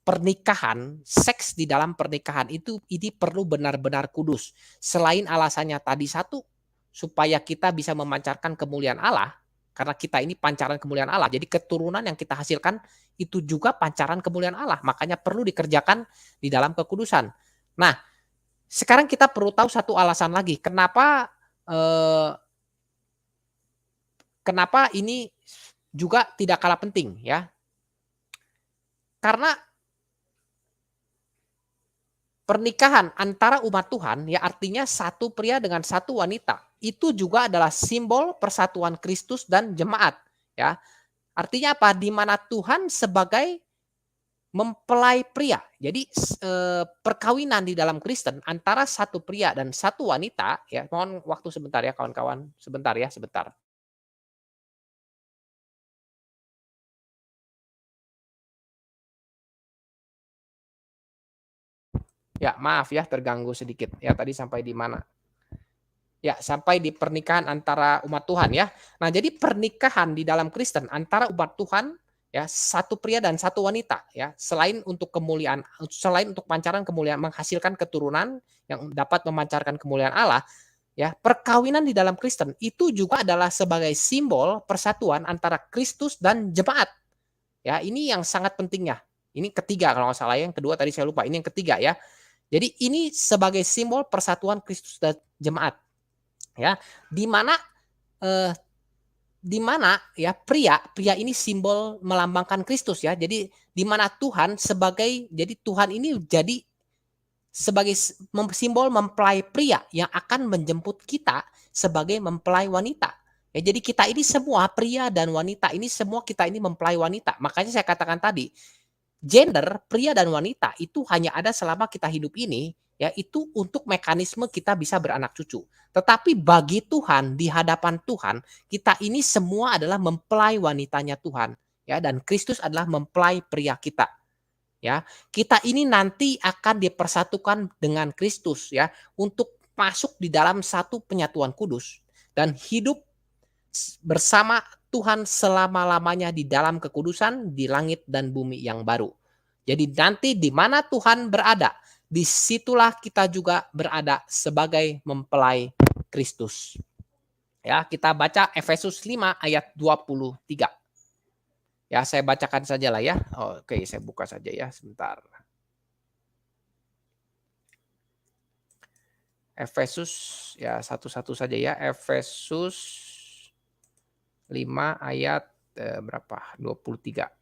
pernikahan, seks di dalam pernikahan itu ini perlu benar-benar kudus. Selain alasannya tadi satu, supaya kita bisa memancarkan kemuliaan Allah, karena kita ini pancaran kemuliaan Allah. Jadi keturunan yang kita hasilkan itu juga pancaran kemuliaan Allah. Makanya perlu dikerjakan di dalam kekudusan. Nah, sekarang kita perlu tahu satu alasan lagi, eee, kenapa ini juga tidak kalah penting ya. Karena pernikahan antara umat Tuhan ya artinya satu pria dengan satu wanita, itu juga adalah simbol persatuan Kristus dan jemaat ya. Artinya apa? Di mana Tuhan sebagai mempelai pria. Jadi perkawinan di dalam Kristen antara satu pria dan satu wanita ya, mohon waktu sebentar ya kawan-kawan, sebentar ya, sebentar. Ya, maaf ya terganggu sedikit. Ya, tadi sampai di mana? Ya, sampai di pernikahan antara umat Tuhan ya. Nah, jadi pernikahan di dalam Kristen antara umat Tuhan ya, satu pria dan satu wanita ya. Selain untuk pancaran kemuliaan menghasilkan keturunan yang dapat memancarkan kemuliaan Allah, ya, perkawinan di dalam Kristen itu juga adalah sebagai simbol persatuan antara Kristus dan jemaat. Ya, ini yang sangat pentingnya. Ini ketiga kalau nggak salah, yang kedua tadi saya lupa. Ini yang ketiga ya. Jadi ini sebagai simbol persatuan Kristus dan jemaat. Ya, di mana eh, di mana ya pria ini simbol melambangkan Kristus ya. Jadi di mana Tuhan ini jadi sebagai simbol mempelai pria yang akan menjemput kita sebagai mempelai wanita. Ya, jadi kita ini semua pria dan wanita ini semua kita ini mempelai wanita. Makanya saya katakan tadi, gender pria dan wanita itu hanya ada selama kita hidup ini, ya itu untuk mekanisme kita bisa beranak cucu. Tetapi bagi Tuhan, di hadapan Tuhan, kita ini semua adalah mempelai wanitanya Tuhan, ya dan Kristus adalah mempelai pria kita. ya. Kita ini nanti akan dipersatukan dengan Kristus ya untuk masuk di dalam satu penyatuan kudus dan hidup bersama Tuhan selama-lamanya di dalam kekudusan di langit dan bumi yang baru. Jadi nanti di mana Tuhan berada, disitulah kita juga berada sebagai mempelai Kristus. Ya, kita baca Efesus 5 ayat 23. Ya, saya bacakan saja lah ya. Oke, saya buka saja ya sebentar. Efesus ya satu-satu saja ya. Efesus 5 ayat berapa? 23.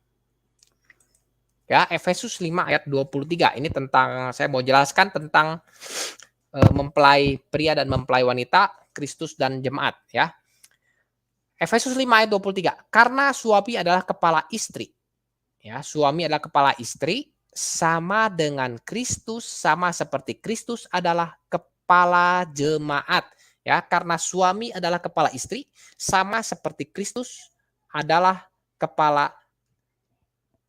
Ya, Efesus 5 ayat 23. Ini tentang saya mau jelaskan tentang mempelai pria dan mempelai wanita, Kristus dan jemaat ya. Efesus 5 ayat 23. Karena suami adalah kepala istri. Ya, suami adalah kepala istri sama dengan Kristus, sama seperti Kristus adalah kepala jemaat. Ya, karena suami adalah kepala istri sama seperti Kristus adalah kepala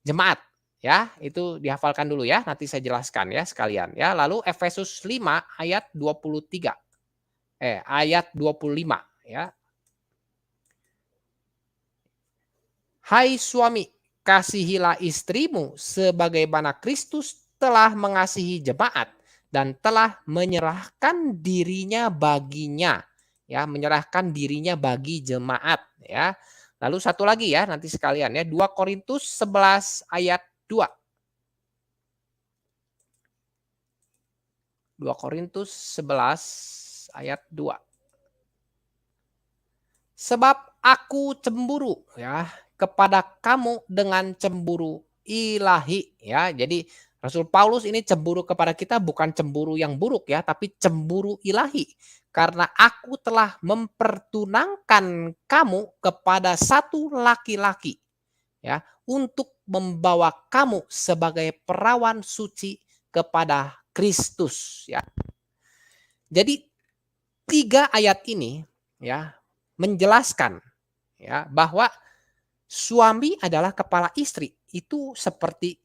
jemaat. Ya, itu dihafalkan dulu ya. Nanti saya jelaskan ya sekalian ya. Lalu Efesus 5 ayat 23. Ayat 25 ya. Hai suami, kasihilah istrimu sebagaimana Kristus telah mengasihi jemaat dan telah menyerahkan dirinya baginya. Ya, menyerahkan dirinya bagi jemaat ya. Lalu satu lagi ya nanti sekalian ya 2 Korintus 11 ayat 2. 2 Korintus 11 ayat 2. Sebab aku cemburu ya kepada kamu dengan cemburu ilahi ya. Jadi Rasul Paulus ini cemburu kepada kita bukan cemburu yang buruk ya, tapi cemburu ilahi. Karena aku telah mempertunangkan kamu kepada satu laki-laki ya untuk membawa kamu sebagai perawan suci kepada Kristus ya. Jadi 3 ayat ini ya menjelaskan ya bahwa suami adalah kepala istri. Itu seperti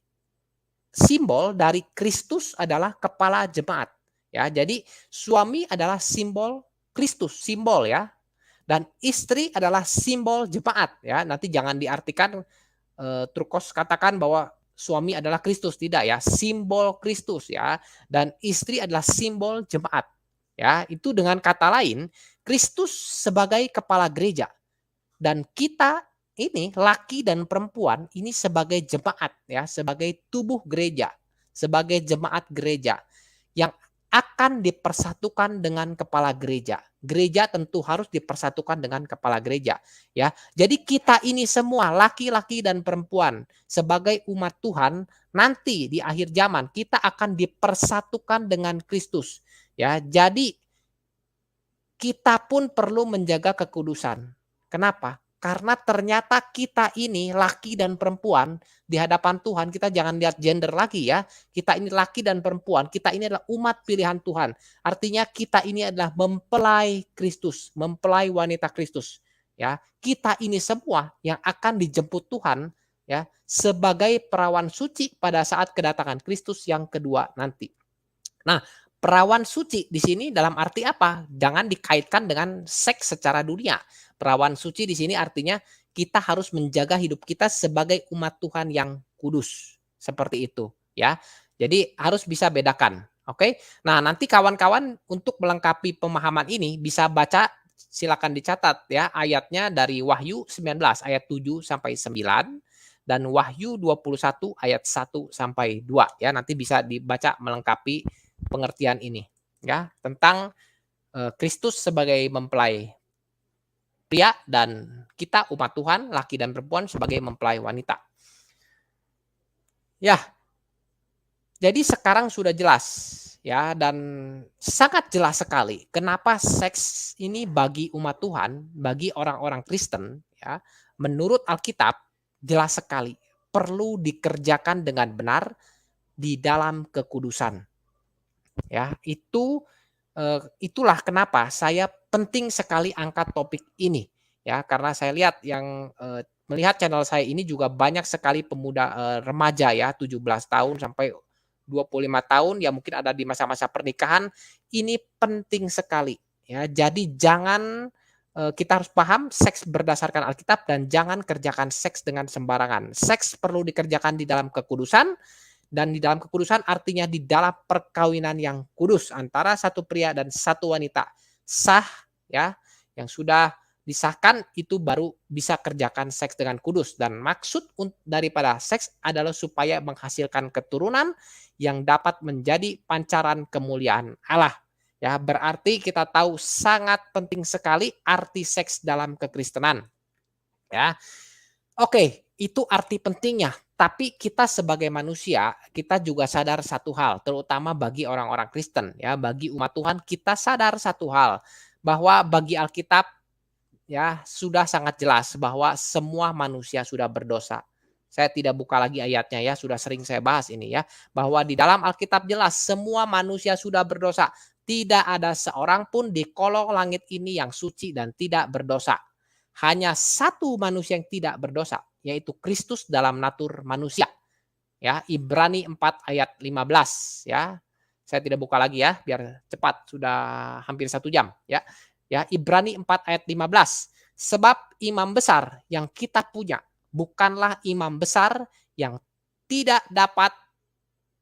simbol dari Kristus adalah kepala jemaat. Ya, jadi suami adalah simbol Kristus, simbol ya. Dan istri adalah simbol jemaat ya. Nanti jangan diartikan Trukos katakan bahwa suami adalah Kristus, tidak ya, simbol Kristus ya. Dan istri adalah simbol jemaat. Ya, itu dengan kata lain, Kristus sebagai kepala gereja dan kita ini laki dan perempuan ini sebagai jemaat ya, sebagai tubuh gereja, sebagai jemaat gereja yang akan dipersatukan dengan kepala gereja. Gereja tentu harus dipersatukan dengan kepala gereja ya. Jadi kita ini semua laki-laki dan perempuan sebagai umat Tuhan nanti di akhir zaman kita akan dipersatukan dengan Kristus ya. Jadi kita pun perlu menjaga kekudusan. Kenapa? Karena ternyata kita ini laki dan perempuan di hadapan Tuhan, kita jangan lihat gender lagi ya. Kita ini laki dan perempuan, kita ini adalah umat pilihan Tuhan. Artinya kita ini adalah mempelai Kristus, mempelai wanita Kristus. Ya, kita ini semua yang akan dijemput Tuhan ya sebagai perawan suci pada saat kedatangan Kristus yang kedua nanti. Nah, perawan suci di sini dalam arti apa? Jangan dikaitkan dengan seks secara dunia. Perawan suci di sini artinya kita harus menjaga hidup kita sebagai umat Tuhan yang kudus. Seperti itu ya. Jadi harus bisa bedakan. Oke. Nah, nanti kawan-kawan untuk melengkapi pemahaman ini bisa baca, silakan dicatat ya ayatnya dari Wahyu 19 ayat 7 sampai 9 dan Wahyu 21 ayat 1 sampai 2 ya. Nanti bisa dibaca melengkapi pengertian ini ya tentang Kristus sebagai mempelai pria dan kita umat Tuhan laki dan perempuan sebagai mempelai wanita. Ya. Jadi sekarang sudah jelas ya dan sangat jelas sekali kenapa seks ini bagi umat Tuhan, bagi orang-orang Kristen ya, menurut Alkitab jelas sekali perlu dikerjakan dengan benar di dalam kekudusan. Ya, itulah kenapa saya penting sekali angkat topik ini ya karena saya lihat yang melihat channel saya ini juga banyak sekali pemuda, remaja ya, 17 tahun sampai 25 tahun yang mungkin ada di masa-masa pernikahan. Ini penting sekali ya. Jadi jangan, kita harus paham seks berdasarkan Alkitab dan jangan kerjakan seks dengan sembarangan. Seks perlu dikerjakan di dalam kekudusan, dan di dalam kekudusan artinya di dalam perkawinan yang kudus antara satu pria dan satu wanita. Sah ya, yang sudah disahkan itu baru bisa kerjakan seks dengan kudus, dan maksud daripada seks adalah supaya menghasilkan keturunan yang dapat menjadi pancaran kemuliaan Allah. Ya, berarti kita tahu sangat penting sekali arti seks dalam kekristenan. Ya. Oke, itu arti pentingnya. Tapi kita sebagai manusia, kita juga sadar satu hal, terutama bagi orang-orang Kristen ya, bagi umat Tuhan, kita sadar satu hal, bahwa bagi Alkitab ya sudah sangat jelas bahwa semua manusia sudah berdosa. Saya tidak buka lagi ayatnya ya, sudah sering saya bahas ini ya, bahwa di dalam Alkitab jelas semua manusia sudah berdosa. Tidak ada seorang pun di kolong langit ini yang suci dan tidak berdosa. Hanya satu manusia yang tidak berdosa, yaitu Kristus dalam natur manusia. Ya, Ibrani 4 ayat 15 ya. Saya tidak buka lagi ya, biar cepat, sudah hampir 1 jam ya. Ya, Ibrani 4 ayat 15. Sebab imam besar yang kita punya bukanlah imam besar yang tidak dapat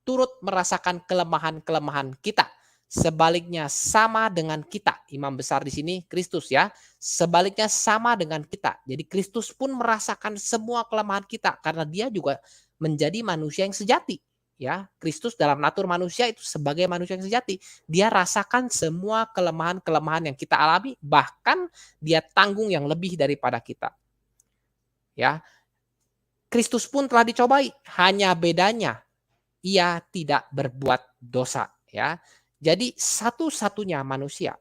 turut merasakan kelemahan-kelemahan kita. Sebaliknya sama dengan kita. Imam besar di sini Kristus ya. Sebaliknya sama dengan kita. Jadi Kristus pun merasakan semua kelemahan kita karena dia juga menjadi manusia yang sejati. Ya, Kristus dalam natur manusia itu sebagai manusia yang sejati. Dia rasakan semua kelemahan-kelemahan yang kita alami, bahkan dia tanggung yang lebih daripada kita. Ya. Kristus pun telah dicobai, hanya bedanya ia tidak berbuat dosa, ya. Jadi satu-satunya manusia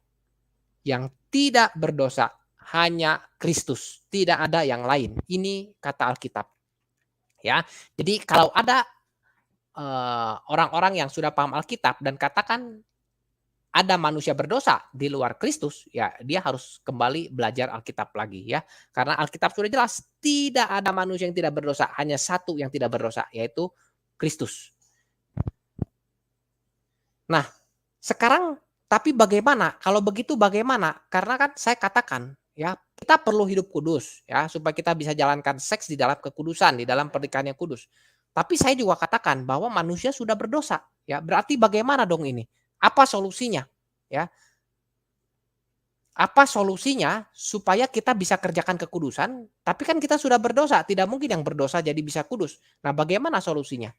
yang tidak berdosa hanya Kristus, tidak ada yang lain. Ini kata Alkitab. Ya. Jadi kalau ada orang-orang yang sudah paham Alkitab dan katakan ada manusia berdosa di luar Kristus, ya dia harus kembali belajar Alkitab lagi ya. Karena Alkitab sudah jelas, tidak ada manusia yang tidak berdosa, hanya satu yang tidak berdosa, yaitu Kristus. Nah, sekarang tapi bagaimana? Kalau begitu bagaimana? Karena kan saya katakan ya, kita perlu hidup kudus ya supaya kita bisa jalankan seks di dalam kekudusan, di dalam pernikahan yang kudus. Tapi saya juga katakan bahwa manusia sudah berdosa ya. Berarti bagaimana dong ini? Apa solusinya? Ya. Apa solusinya supaya kita bisa kerjakan kekudusan, tapi kan kita sudah berdosa, tidak mungkin yang berdosa jadi bisa kudus. Nah, bagaimana solusinya?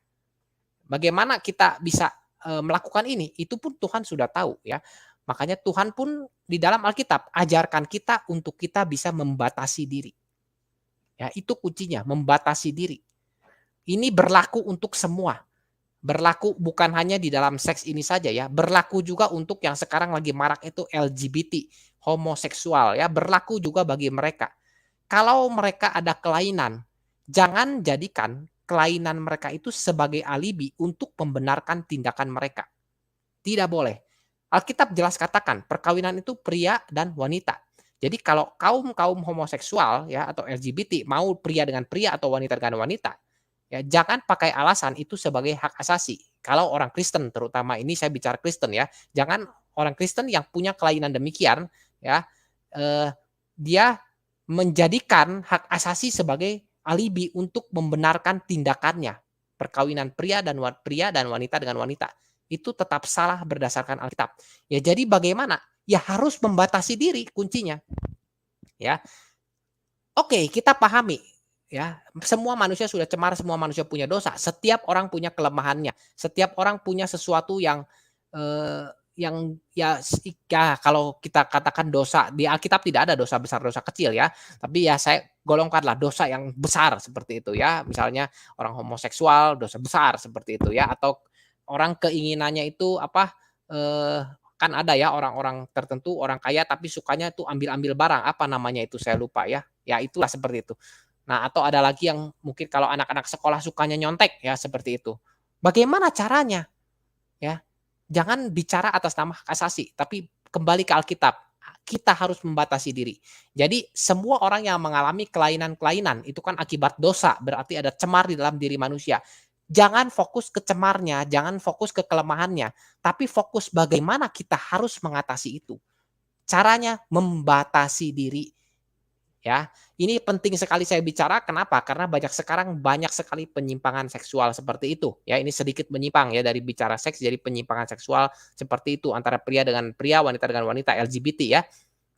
Bagaimana kita bisa melakukan ini? Itu pun Tuhan sudah tahu ya. Makanya Tuhan pun di dalam Alkitab ajarkan kita untuk kita bisa membatasi diri. Ya, itu kuncinya, membatasi diri. Ini berlaku untuk semua. Berlaku bukan hanya di dalam seks ini saja ya, berlaku juga untuk yang sekarang lagi marak itu LGBT, homoseksual ya, berlaku juga bagi mereka. Kalau mereka ada kelainan, jangan jadikan kelainan mereka itu sebagai alibi untuk membenarkan tindakan mereka. Tidak boleh. Alkitab jelas katakan, perkawinan itu pria dan wanita. Jadi kalau kaum homoseksual ya atau LGBT mau pria dengan pria atau wanita dengan wanita, ya jangan pakai alasan itu sebagai hak asasi. Kalau orang Kristen terutama, ini saya bicara Kristen ya, jangan orang Kristen yang punya kelainan demikian ya, dia menjadikan hak asasi sebagai alibi untuk membenarkan tindakannya. Perkawinan pria dan wanita dengan wanita. Itu tetap salah berdasarkan Alkitab. Ya jadi bagaimana? Ya harus membatasi diri kuncinya. Ya. Oke, kita pahami ya, semua manusia sudah cemar, semua manusia punya dosa. Setiap orang punya kelemahannya. Setiap orang punya sesuatu yang ya kalau kita katakan dosa di Alkitab tidak ada dosa besar, dosa kecil ya. Tapi ya saya golongkanlah dosa yang besar seperti itu ya. Misalnya orang homoseksual dosa besar seperti itu ya, atau orang keinginannya itu kan ada ya orang-orang tertentu, orang kaya tapi sukanya tuh ambil-ambil barang, apa namanya itu saya lupa ya. Ya itulah seperti itu. Nah, atau ada lagi yang mungkin kalau anak-anak sekolah sukanya nyontek ya seperti itu. Bagaimana caranya? Ya. Jangan bicara atas nama hak asasi, tapi kembali ke Alkitab. kita harus membatasi diri. Jadi semua orang yang mengalami kelainan-kelainan itu kan akibat dosa, berarti ada cemar di dalam diri manusia. Jangan fokus ke cemarnya, jangan fokus ke kelemahannya, tapi fokus bagaimana kita harus mengatasi itu. Caranya membatasi diri. Ya, ini penting sekali saya bicara, kenapa? Karena banyak sekali penyimpangan seksual seperti itu, ya. Ini sedikit menyimpang ya dari bicara seks jadi penyimpangan seksual seperti itu antara pria dengan pria, wanita dengan wanita, LGBT ya.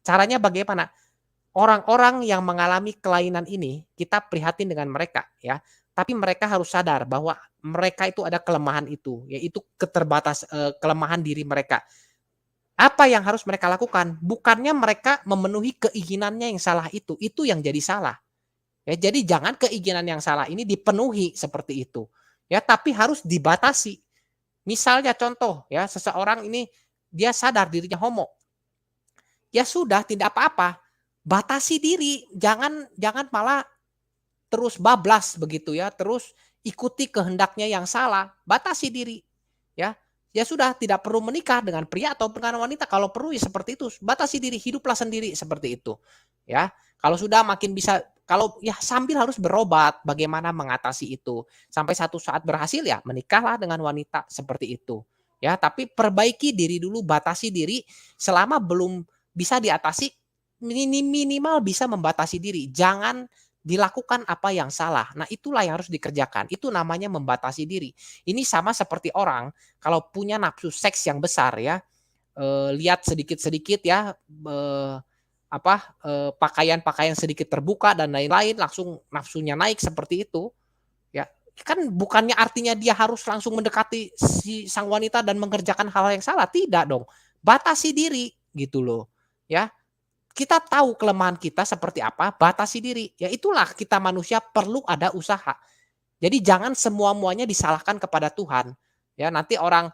Caranya bagaimana? Orang-orang yang mengalami kelainan ini, kita prihatin dengan mereka ya, tapi mereka harus sadar bahwa mereka itu ada kelemahan itu, yaitu kelemahan diri mereka. Apa yang harus mereka lakukan? Bukannya mereka memenuhi keinginannya yang salah itu yang jadi salah. Ya, jadi jangan keinginan yang salah ini dipenuhi seperti itu. Ya, tapi harus dibatasi. Misalnya contoh ya, seseorang ini dia sadar dirinya homo. Ya sudah, tidak apa-apa. Batasi diri, jangan jangan malah terus bablas begitu ya, terus ikuti kehendaknya yang salah, batasi diri. Ya, ya sudah tidak perlu menikah dengan pria atau dengan wanita, kalau perlu ya seperti itu, batasi diri, hiduplah sendiri seperti itu. Ya, kalau sudah makin bisa kalau ya sambil harus berobat bagaimana mengatasi itu. Sampai satu saat berhasil ya menikahlah dengan wanita seperti itu. Ya, tapi perbaiki diri dulu, batasi diri selama belum bisa diatasi minimal bisa membatasi diri. Jangan dilakukan apa yang salah. Nah, itulah yang harus dikerjakan. Itu namanya membatasi diri. Ini sama seperti orang kalau punya nafsu seks yang besar ya, lihat sedikit-sedikit ya, pakaian-pakaian sedikit terbuka dan lain-lain, langsung nafsunya naik seperti itu, ya. Kan bukannya artinya dia harus langsung mendekati si sang wanita dan mengerjakan hal yang salah, tidak dong. Batasi diri gitu loh, ya. Kita tahu kelemahan kita seperti apa, batasi diri. Ya itulah kita manusia perlu ada usaha. Jadi jangan semua-muanya disalahkan kepada Tuhan. Ya, nanti orang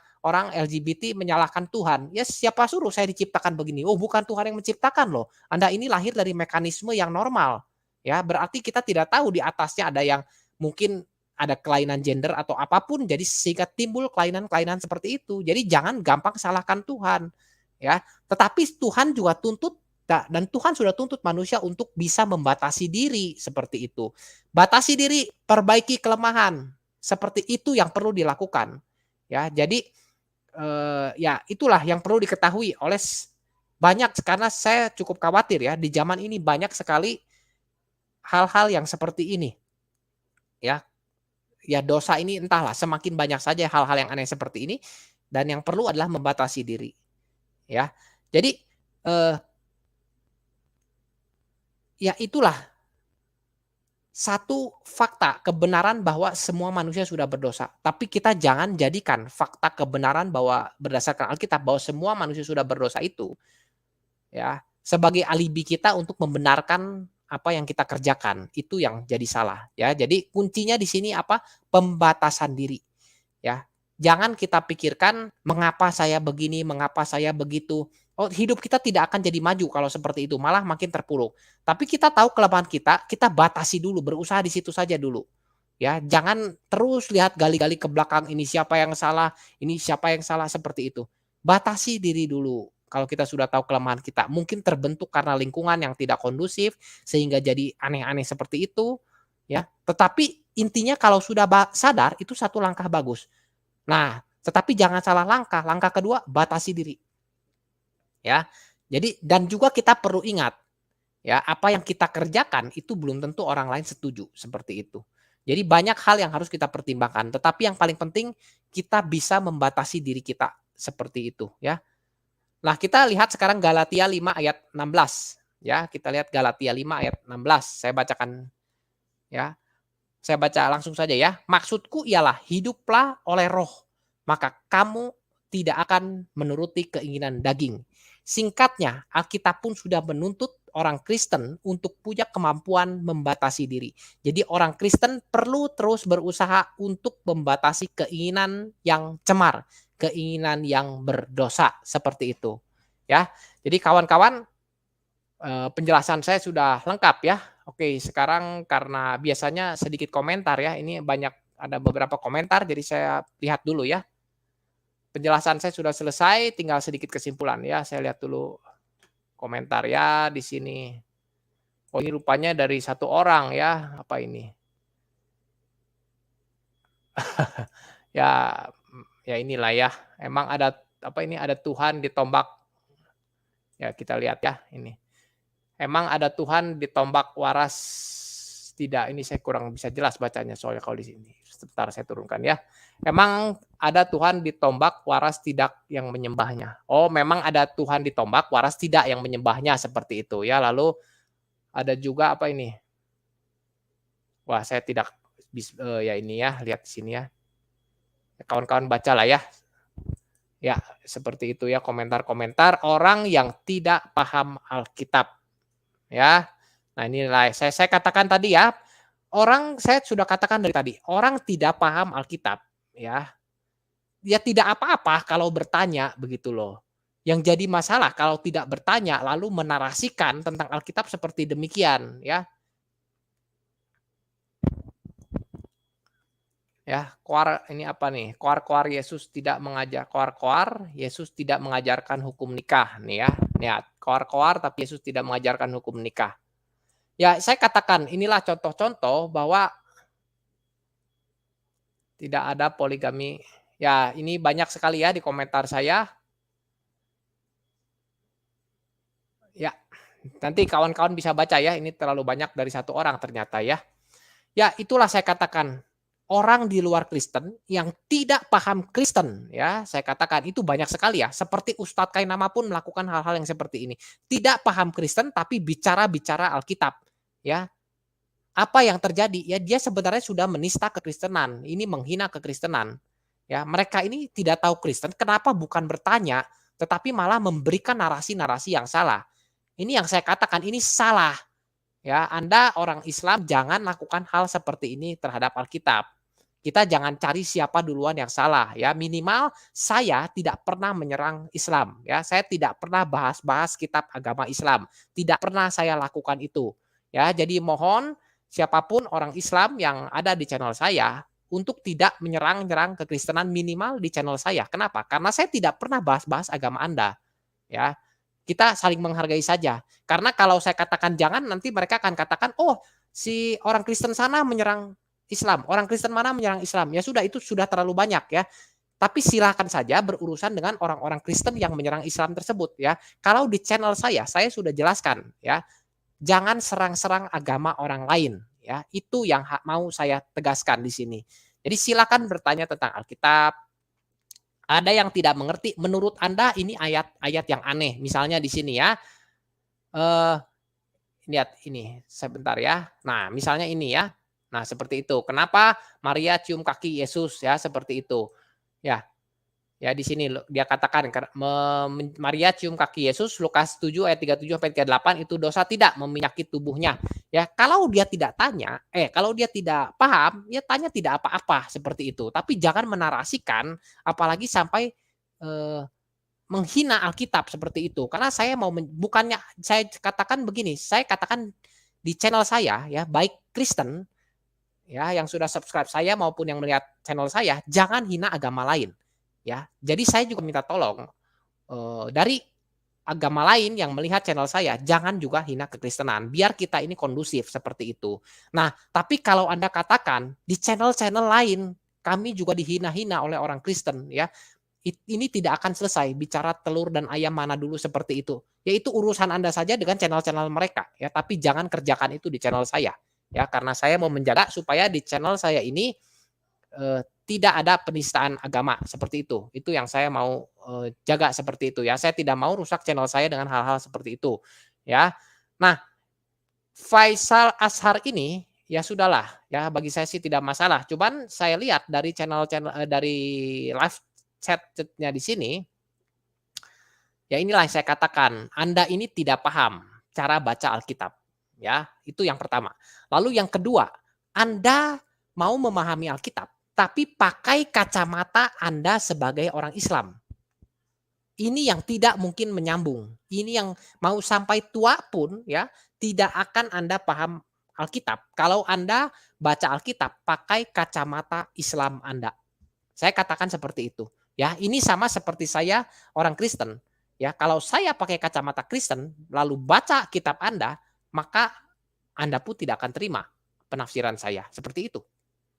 LGBT menyalahkan Tuhan. Ya siapa suruh saya diciptakan begini? Oh, bukan Tuhan yang menciptakan loh. Anda ini lahir dari mekanisme yang normal. Ya, berarti kita tidak tahu di atasnya ada yang mungkin ada kelainan gender atau apapun jadi sehingga timbul kelainan-kelainan seperti itu. Jadi jangan gampang salahkan Tuhan. Ya, tetapi Tuhan juga tuntut dan Tuhan sudah tuntut manusia untuk bisa membatasi diri seperti itu. Batasi diri, perbaiki kelemahan. Seperti itu yang perlu dilakukan. Ya, jadi ya itulah yang perlu diketahui oleh banyak karena saya cukup khawatir ya di zaman ini banyak sekali hal-hal yang seperti ini. Ya, ya dosa ini entahlah semakin banyak saja hal-hal yang aneh seperti ini dan yang perlu adalah membatasi diri. Ya. Jadi ya itulah satu fakta kebenaran bahwa semua manusia sudah berdosa. Tapi kita jangan jadikan fakta kebenaran bahwa berdasarkan Alkitab bahwa semua manusia sudah berdosa itu ya sebagai alibi kita untuk membenarkan apa yang kita kerjakan. Itu yang jadi salah ya. Jadi kuncinya di sini apa? Pembatasan diri ya. Jangan kita pikirkan mengapa saya begini, mengapa saya begitu. Oh, hidup kita tidak akan jadi maju kalau seperti itu, malah makin terpuruk. Tapi kita tahu kelemahan kita batasi dulu, berusaha di situ saja dulu. Ya, jangan terus lihat gali-gali ke belakang ini siapa yang salah seperti itu. Batasi diri dulu. Kalau kita sudah tahu kelemahan kita, mungkin terbentuk karena lingkungan yang tidak kondusif sehingga jadi aneh-aneh seperti itu, ya. Tetapi intinya kalau sudah sadar itu satu langkah bagus. Nah, tetapi jangan salah langkah. Langkah kedua, batasi diri. Ya. Jadi dan juga kita perlu ingat ya, apa yang kita kerjakan itu belum tentu orang lain setuju, seperti itu. Jadi banyak hal yang harus kita pertimbangkan, tetapi yang paling penting kita bisa membatasi diri kita, seperti itu ya. Nah, kita lihat sekarang Galatia 5 ayat 16 ya, kita lihat Galatia 5 ayat 16. Saya bacakan ya. Saya baca langsung saja ya. Maksudku ialah hiduplah oleh roh, maka kamu tidak akan menuruti keinginan daging. Singkatnya, Alkitab pun sudah menuntut orang Kristen untuk punya kemampuan membatasi diri. Jadi orang Kristen perlu terus berusaha untuk membatasi keinginan yang cemar, keinginan yang berdosa seperti itu. Ya. Jadi kawan-kawan, penjelasan saya sudah lengkap ya. Oke, sekarang karena biasanya sedikit komentar ya, ini ada beberapa komentar, jadi saya lihat dulu ya. Penjelasan saya sudah selesai, tinggal sedikit kesimpulan ya. Saya lihat dulu komentar ya di sini. Oh, ini rupanya dari satu orang ya, apa ini? Ya, ya inilah ya, emang ada, apa ini, ada Tuhan ditombak, ya kita lihat ya ini. Emang ada Tuhan ditombak waras tidak, ini saya kurang bisa jelas bacanya soalnya kalau di sini. Sebentar saya turunkan ya. Emang ada Tuhan ditombak waras tidak yang menyembahnya. Oh, memang ada Tuhan ditombak waras tidak yang menyembahnya, seperti itu ya. Lalu ada juga apa ini? Wah, saya tidak ya ini ya, lihat di sini ya. Kawan-kawan bacalah ya. Ya, seperti itu ya komentar-komentar orang yang tidak paham Alkitab. Ya. Nah, inilah saya katakan tadi ya, saya sudah katakan dari tadi, orang tidak paham Alkitab ya. Ya tidak apa-apa kalau bertanya begitu loh. Yang jadi masalah kalau tidak bertanya lalu menarasikan tentang Alkitab seperti demikian ya. Ya, koar ini apa nih? Koar-koar Yesus tidak mengajar, koar-koar Yesus tidak mengajarkan hukum nikah nih ya. Lihat, koar-koar tapi Yesus tidak mengajarkan hukum nikah. Ya, saya katakan inilah contoh-contoh bahwa tidak ada poligami. Ya, ini banyak sekali ya di komentar saya. Ya, nanti kawan-kawan bisa baca ya, ini terlalu banyak dari satu orang ternyata ya. Ya, itulah saya katakan, orang di luar Kristen yang tidak paham Kristen ya, saya katakan itu banyak sekali ya, seperti Ustadz Kainama pun melakukan hal-hal yang seperti ini. Tidak paham Kristen tapi bicara-bicara Alkitab ya. Apa yang terjadi? Ya dia sebenarnya sudah menista kekristenan, ini menghina kekristenan. Ya, mereka ini tidak tahu Kristen, kenapa bukan bertanya, tetapi malah memberikan narasi-narasi yang salah. Ini yang saya katakan ini salah. Ya, Anda orang Islam jangan lakukan hal seperti ini terhadap Alkitab. Kita jangan cari siapa duluan yang salah ya. Minimal saya tidak pernah menyerang Islam ya. Saya tidak pernah bahas-bahas kitab agama Islam. Tidak pernah saya lakukan itu. Ya, jadi mohon siapapun orang Islam yang ada di channel saya untuk tidak menyerang-nyerang kekristenan minimal di channel saya. Kenapa? Karena saya tidak pernah bahas-bahas agama Anda. Ya, kita saling menghargai saja. Karena kalau saya katakan jangan, nanti mereka akan katakan, oh si orang Kristen sana menyerang Islam, orang Kristen mana menyerang Islam. Ya sudah, itu sudah terlalu banyak ya. Tapi silakan saja berurusan dengan orang-orang Kristen yang menyerang Islam tersebut ya. Kalau di channel saya sudah jelaskan ya, jangan serang-serang agama orang lain ya. Itu yang mau saya tegaskan di sini. Jadi silakan bertanya tentang Alkitab. Ada yang tidak mengerti, menurut Anda ini ayat-ayat yang aneh. Misalnya di sini ya, eh lihat ini sebentar ya. Nah, misalnya ini ya. Nah, seperti itu. Kenapa Maria cium kaki Yesus ya, seperti itu. Ya, ya di sini dia katakan Maria cium kaki Yesus Lukas 7 ayat 37 sampai 38 itu dosa tidak meminyaki tubuhnya. Ya, kalau dia tidak tanya, kalau dia tidak paham, ya tanya tidak apa-apa seperti itu. Tapi jangan menarasikan apalagi sampai eh, menghina Alkitab seperti itu. Karena saya mau bukannya saya katakan begini, saya katakan di channel saya ya, baik Kristen ya yang sudah subscribe saya maupun yang melihat channel saya, jangan hina agama lain ya. Jadi saya juga minta tolong dari agama lain yang melihat channel saya, jangan juga hina kekristenan, biar kita ini kondusif seperti itu. Nah, tapi kalau Anda katakan di channel-channel lain kami juga dihina-hina oleh orang Kristen ya, ini tidak akan selesai bicara telur dan ayam mana dulu seperti itu. Yaitu urusan Anda saja dengan channel-channel mereka ya, tapi jangan kerjakan itu di channel saya. Ya, karena saya mau menjaga supaya di channel saya ini tidak ada penistaan agama seperti itu. Itu yang saya mau jaga seperti itu ya. Saya tidak mau rusak channel saya dengan hal-hal seperti itu ya. Nah, Faisal Ashar ini ya sudahlah ya, bagi saya sih tidak masalah. Cuman saya lihat dari channel-channel dari live chat-nya di sini, ya inilah yang saya katakan, Anda ini tidak paham cara baca Alkitab. Ya, itu yang pertama. Lalu yang kedua, Anda mau memahami Alkitab, tapi pakai kacamata Anda sebagai orang Islam. Ini yang tidak mungkin menyambung. Ini yang mau sampai tua pun ya, tidak akan Anda paham Alkitab. Kalau Anda baca Alkitab pakai kacamata Islam Anda. Saya katakan seperti itu. Ya, ini sama seperti saya orang Kristen. Ya, kalau saya pakai kacamata Kristen lalu baca kitab Anda, maka Anda pun tidak akan terima penafsiran saya, seperti itu,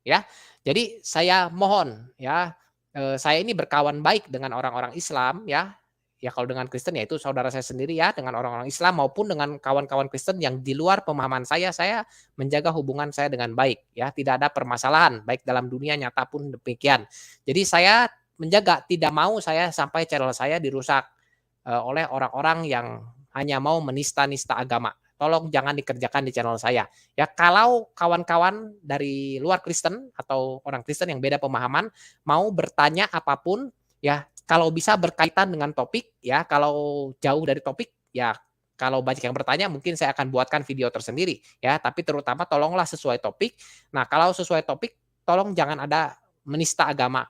ya. Jadi saya mohon ya, saya ini berkawan baik dengan orang-orang Islam ya. Ya kalau dengan Kristen ya itu saudara saya sendiri ya, dengan orang-orang Islam maupun dengan kawan-kawan Kristen yang di luar pemahaman saya menjaga hubungan saya dengan baik ya, tidak ada permasalahan baik dalam dunia nyata pun demikian. Jadi saya menjaga tidak mau saya sampai channel saya dirusak oleh orang-orang yang hanya mau menista-nista agama. Tolong jangan dikerjakan di channel saya. Ya, kalau kawan-kawan dari luar Kristen atau orang Kristen yang beda pemahaman mau bertanya apapun, ya kalau bisa berkaitan dengan topik, ya kalau jauh dari topik, ya kalau banyak yang bertanya mungkin saya akan buatkan video tersendiri, ya. Tapi terutama tolonglah sesuai topik. Nah, kalau sesuai topik, tolong jangan ada menista agama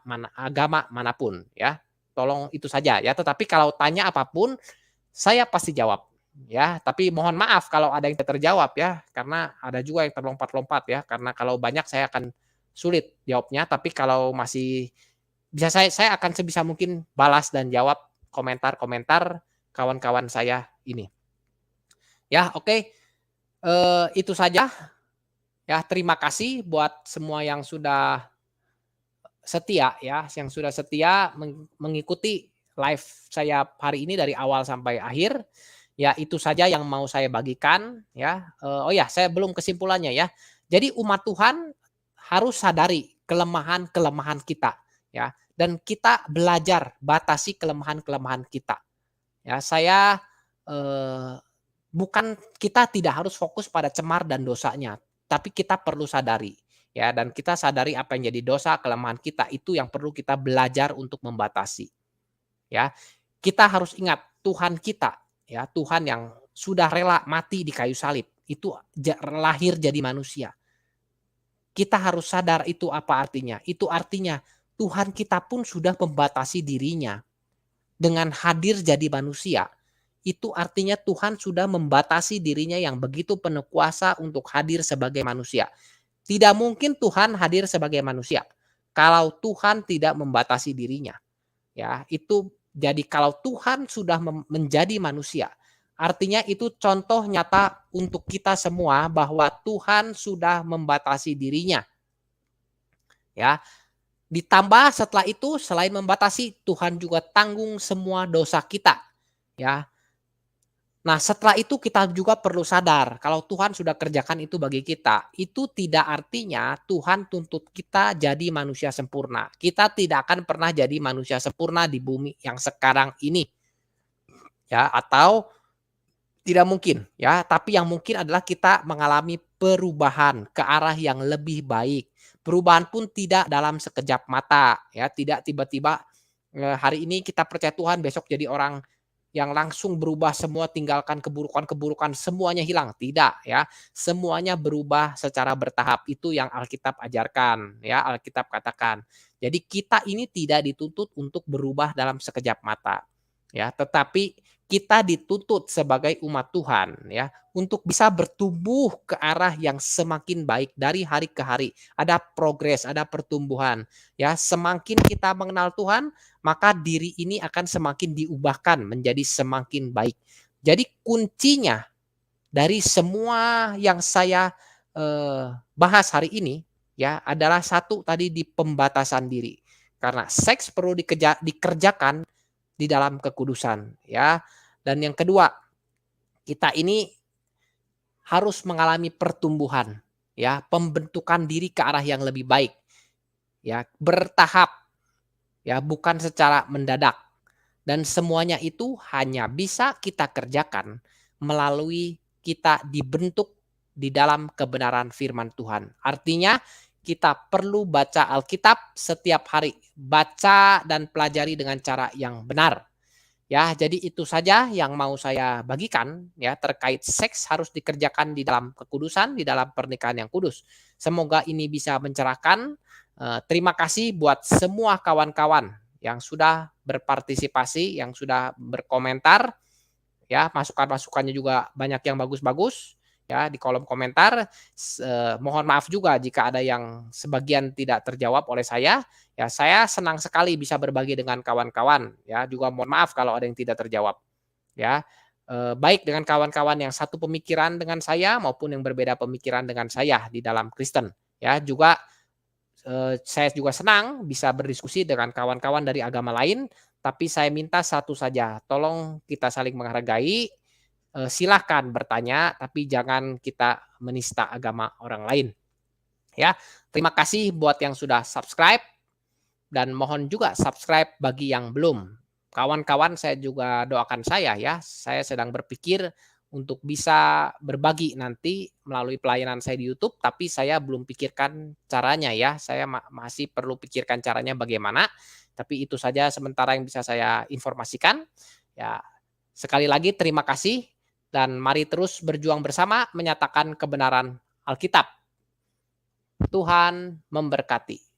manapun, ya. Tolong itu saja ya, tetapi kalau tanya apapun, saya pasti jawab, ya. Tapi mohon maaf kalau ada yang tidak terjawab ya, karena ada juga yang terlompat-lompat ya, karena kalau banyak saya akan sulit jawabnya, tapi kalau masih bisa saya akan sebisa mungkin balas dan jawab komentar-komentar kawan-kawan saya ini. Ya, oke, itu saja ya, terima kasih buat semua yang sudah setia ya, yang sudah setia mengikuti live saya hari ini dari awal sampai akhir. Ya itu saja yang mau saya bagikan ya. Oh ya, saya belum kesimpulannya ya. Jadi umat Tuhan harus sadari kelemahan-kelemahan kita ya, dan kita belajar batasi kelemahan-kelemahan kita. Ya, saya bukan kita tidak harus fokus pada cemar dan dosanya, tapi kita perlu sadari ya, dan kita sadari apa yang jadi dosa, kelemahan kita itu yang perlu kita belajar untuk membatasi. Ya, kita harus ingat Tuhan kita ya, Tuhan yang sudah rela mati di kayu salib, itu lahir jadi manusia. Kita harus sadar itu apa artinya. Itu artinya Tuhan kita pun sudah membatasi dirinya dengan hadir jadi manusia. Itu artinya Tuhan sudah membatasi dirinya yang begitu penuh kuasa untuk hadir sebagai manusia. Tidak mungkin Tuhan hadir sebagai manusia kalau Tuhan tidak membatasi dirinya. Ya, itu jadi kalau Tuhan sudah menjadi manusia, artinya itu contoh nyata untuk kita semua bahwa Tuhan sudah membatasi dirinya. Ya, ditambah setelah itu selain membatasi, Tuhan juga tanggung semua dosa kita. Ya, nah, setelah itu kita juga perlu sadar kalau Tuhan sudah kerjakan itu bagi kita, itu tidak artinya Tuhan tuntut kita jadi manusia sempurna. Kita tidak akan pernah jadi manusia sempurna di bumi yang sekarang ini. Ya, atau tidak mungkin, ya, tapi yang mungkin adalah kita mengalami perubahan ke arah yang lebih baik. Perubahan pun tidak dalam sekejap mata, ya, tidak tiba-tiba hari ini kita percaya Tuhan, besok jadi orang yang langsung berubah semua, tinggalkan keburukan-keburukan semuanya hilang, tidak ya. Semuanya berubah secara bertahap, itu yang Alkitab ajarkan ya, Alkitab katakan. Jadi kita ini tidak dituntut untuk berubah dalam sekejap mata ya, tetapi kita dituntut sebagai umat Tuhan ya untuk bisa bertumbuh ke arah yang semakin baik dari hari ke hari. Ada progres, ada pertumbuhan ya. Semakin kita mengenal Tuhan, maka diri ini akan semakin diubahkan menjadi semakin baik. Jadi kuncinya dari semua yang saya bahas hari ini ya adalah satu tadi di pembatasan diri. Karena seks perlu dikerjakan di dalam kekudusan ya. Dan yang kedua, kita ini harus mengalami pertumbuhan ya, pembentukan diri ke arah yang lebih baik. Ya, bertahap ya, bukan secara mendadak. Dan semuanya itu hanya bisa kita kerjakan melalui kita dibentuk di dalam kebenaran firman Tuhan. Artinya kita perlu baca Alkitab setiap hari, baca dan pelajari dengan cara yang benar. Ya, jadi itu saja yang mau saya bagikan ya terkait seks harus dikerjakan di dalam kekudusan, di dalam pernikahan yang kudus. Semoga ini bisa mencerahkan. Terima kasih buat semua kawan-kawan yang sudah berpartisipasi, yang sudah berkomentar, ya masukan-masukannya juga banyak yang bagus-bagus. ya di kolom komentar. Mohon maaf juga jika ada yang sebagian tidak terjawab oleh saya. Ya, saya senang sekali bisa berbagi dengan kawan-kawan, ya. Juga mohon maaf kalau ada yang tidak terjawab, ya. Baik dengan kawan-kawan yang satu pemikiran dengan saya maupun yang berbeda pemikiran dengan saya di dalam Kristen, ya. Juga saya juga senang bisa berdiskusi dengan kawan-kawan dari agama lain, tapi saya minta satu saja, tolong kita saling menghargai, silahkan bertanya, tapi jangan kita menista agama orang lain, ya. Terima kasih buat yang sudah subscribe, dan mohon juga subscribe bagi yang belum. Kawan-kawan saya juga doakan saya ya, saya sedang berpikir untuk bisa berbagi nanti melalui pelayanan saya di YouTube, tapi saya belum pikirkan caranya ya, saya masih perlu pikirkan caranya bagaimana, tapi itu saja sementara yang bisa saya informasikan. Ya, sekali lagi terima kasih dan mari terus berjuang bersama menyatakan kebenaran Alkitab. Tuhan memberkati.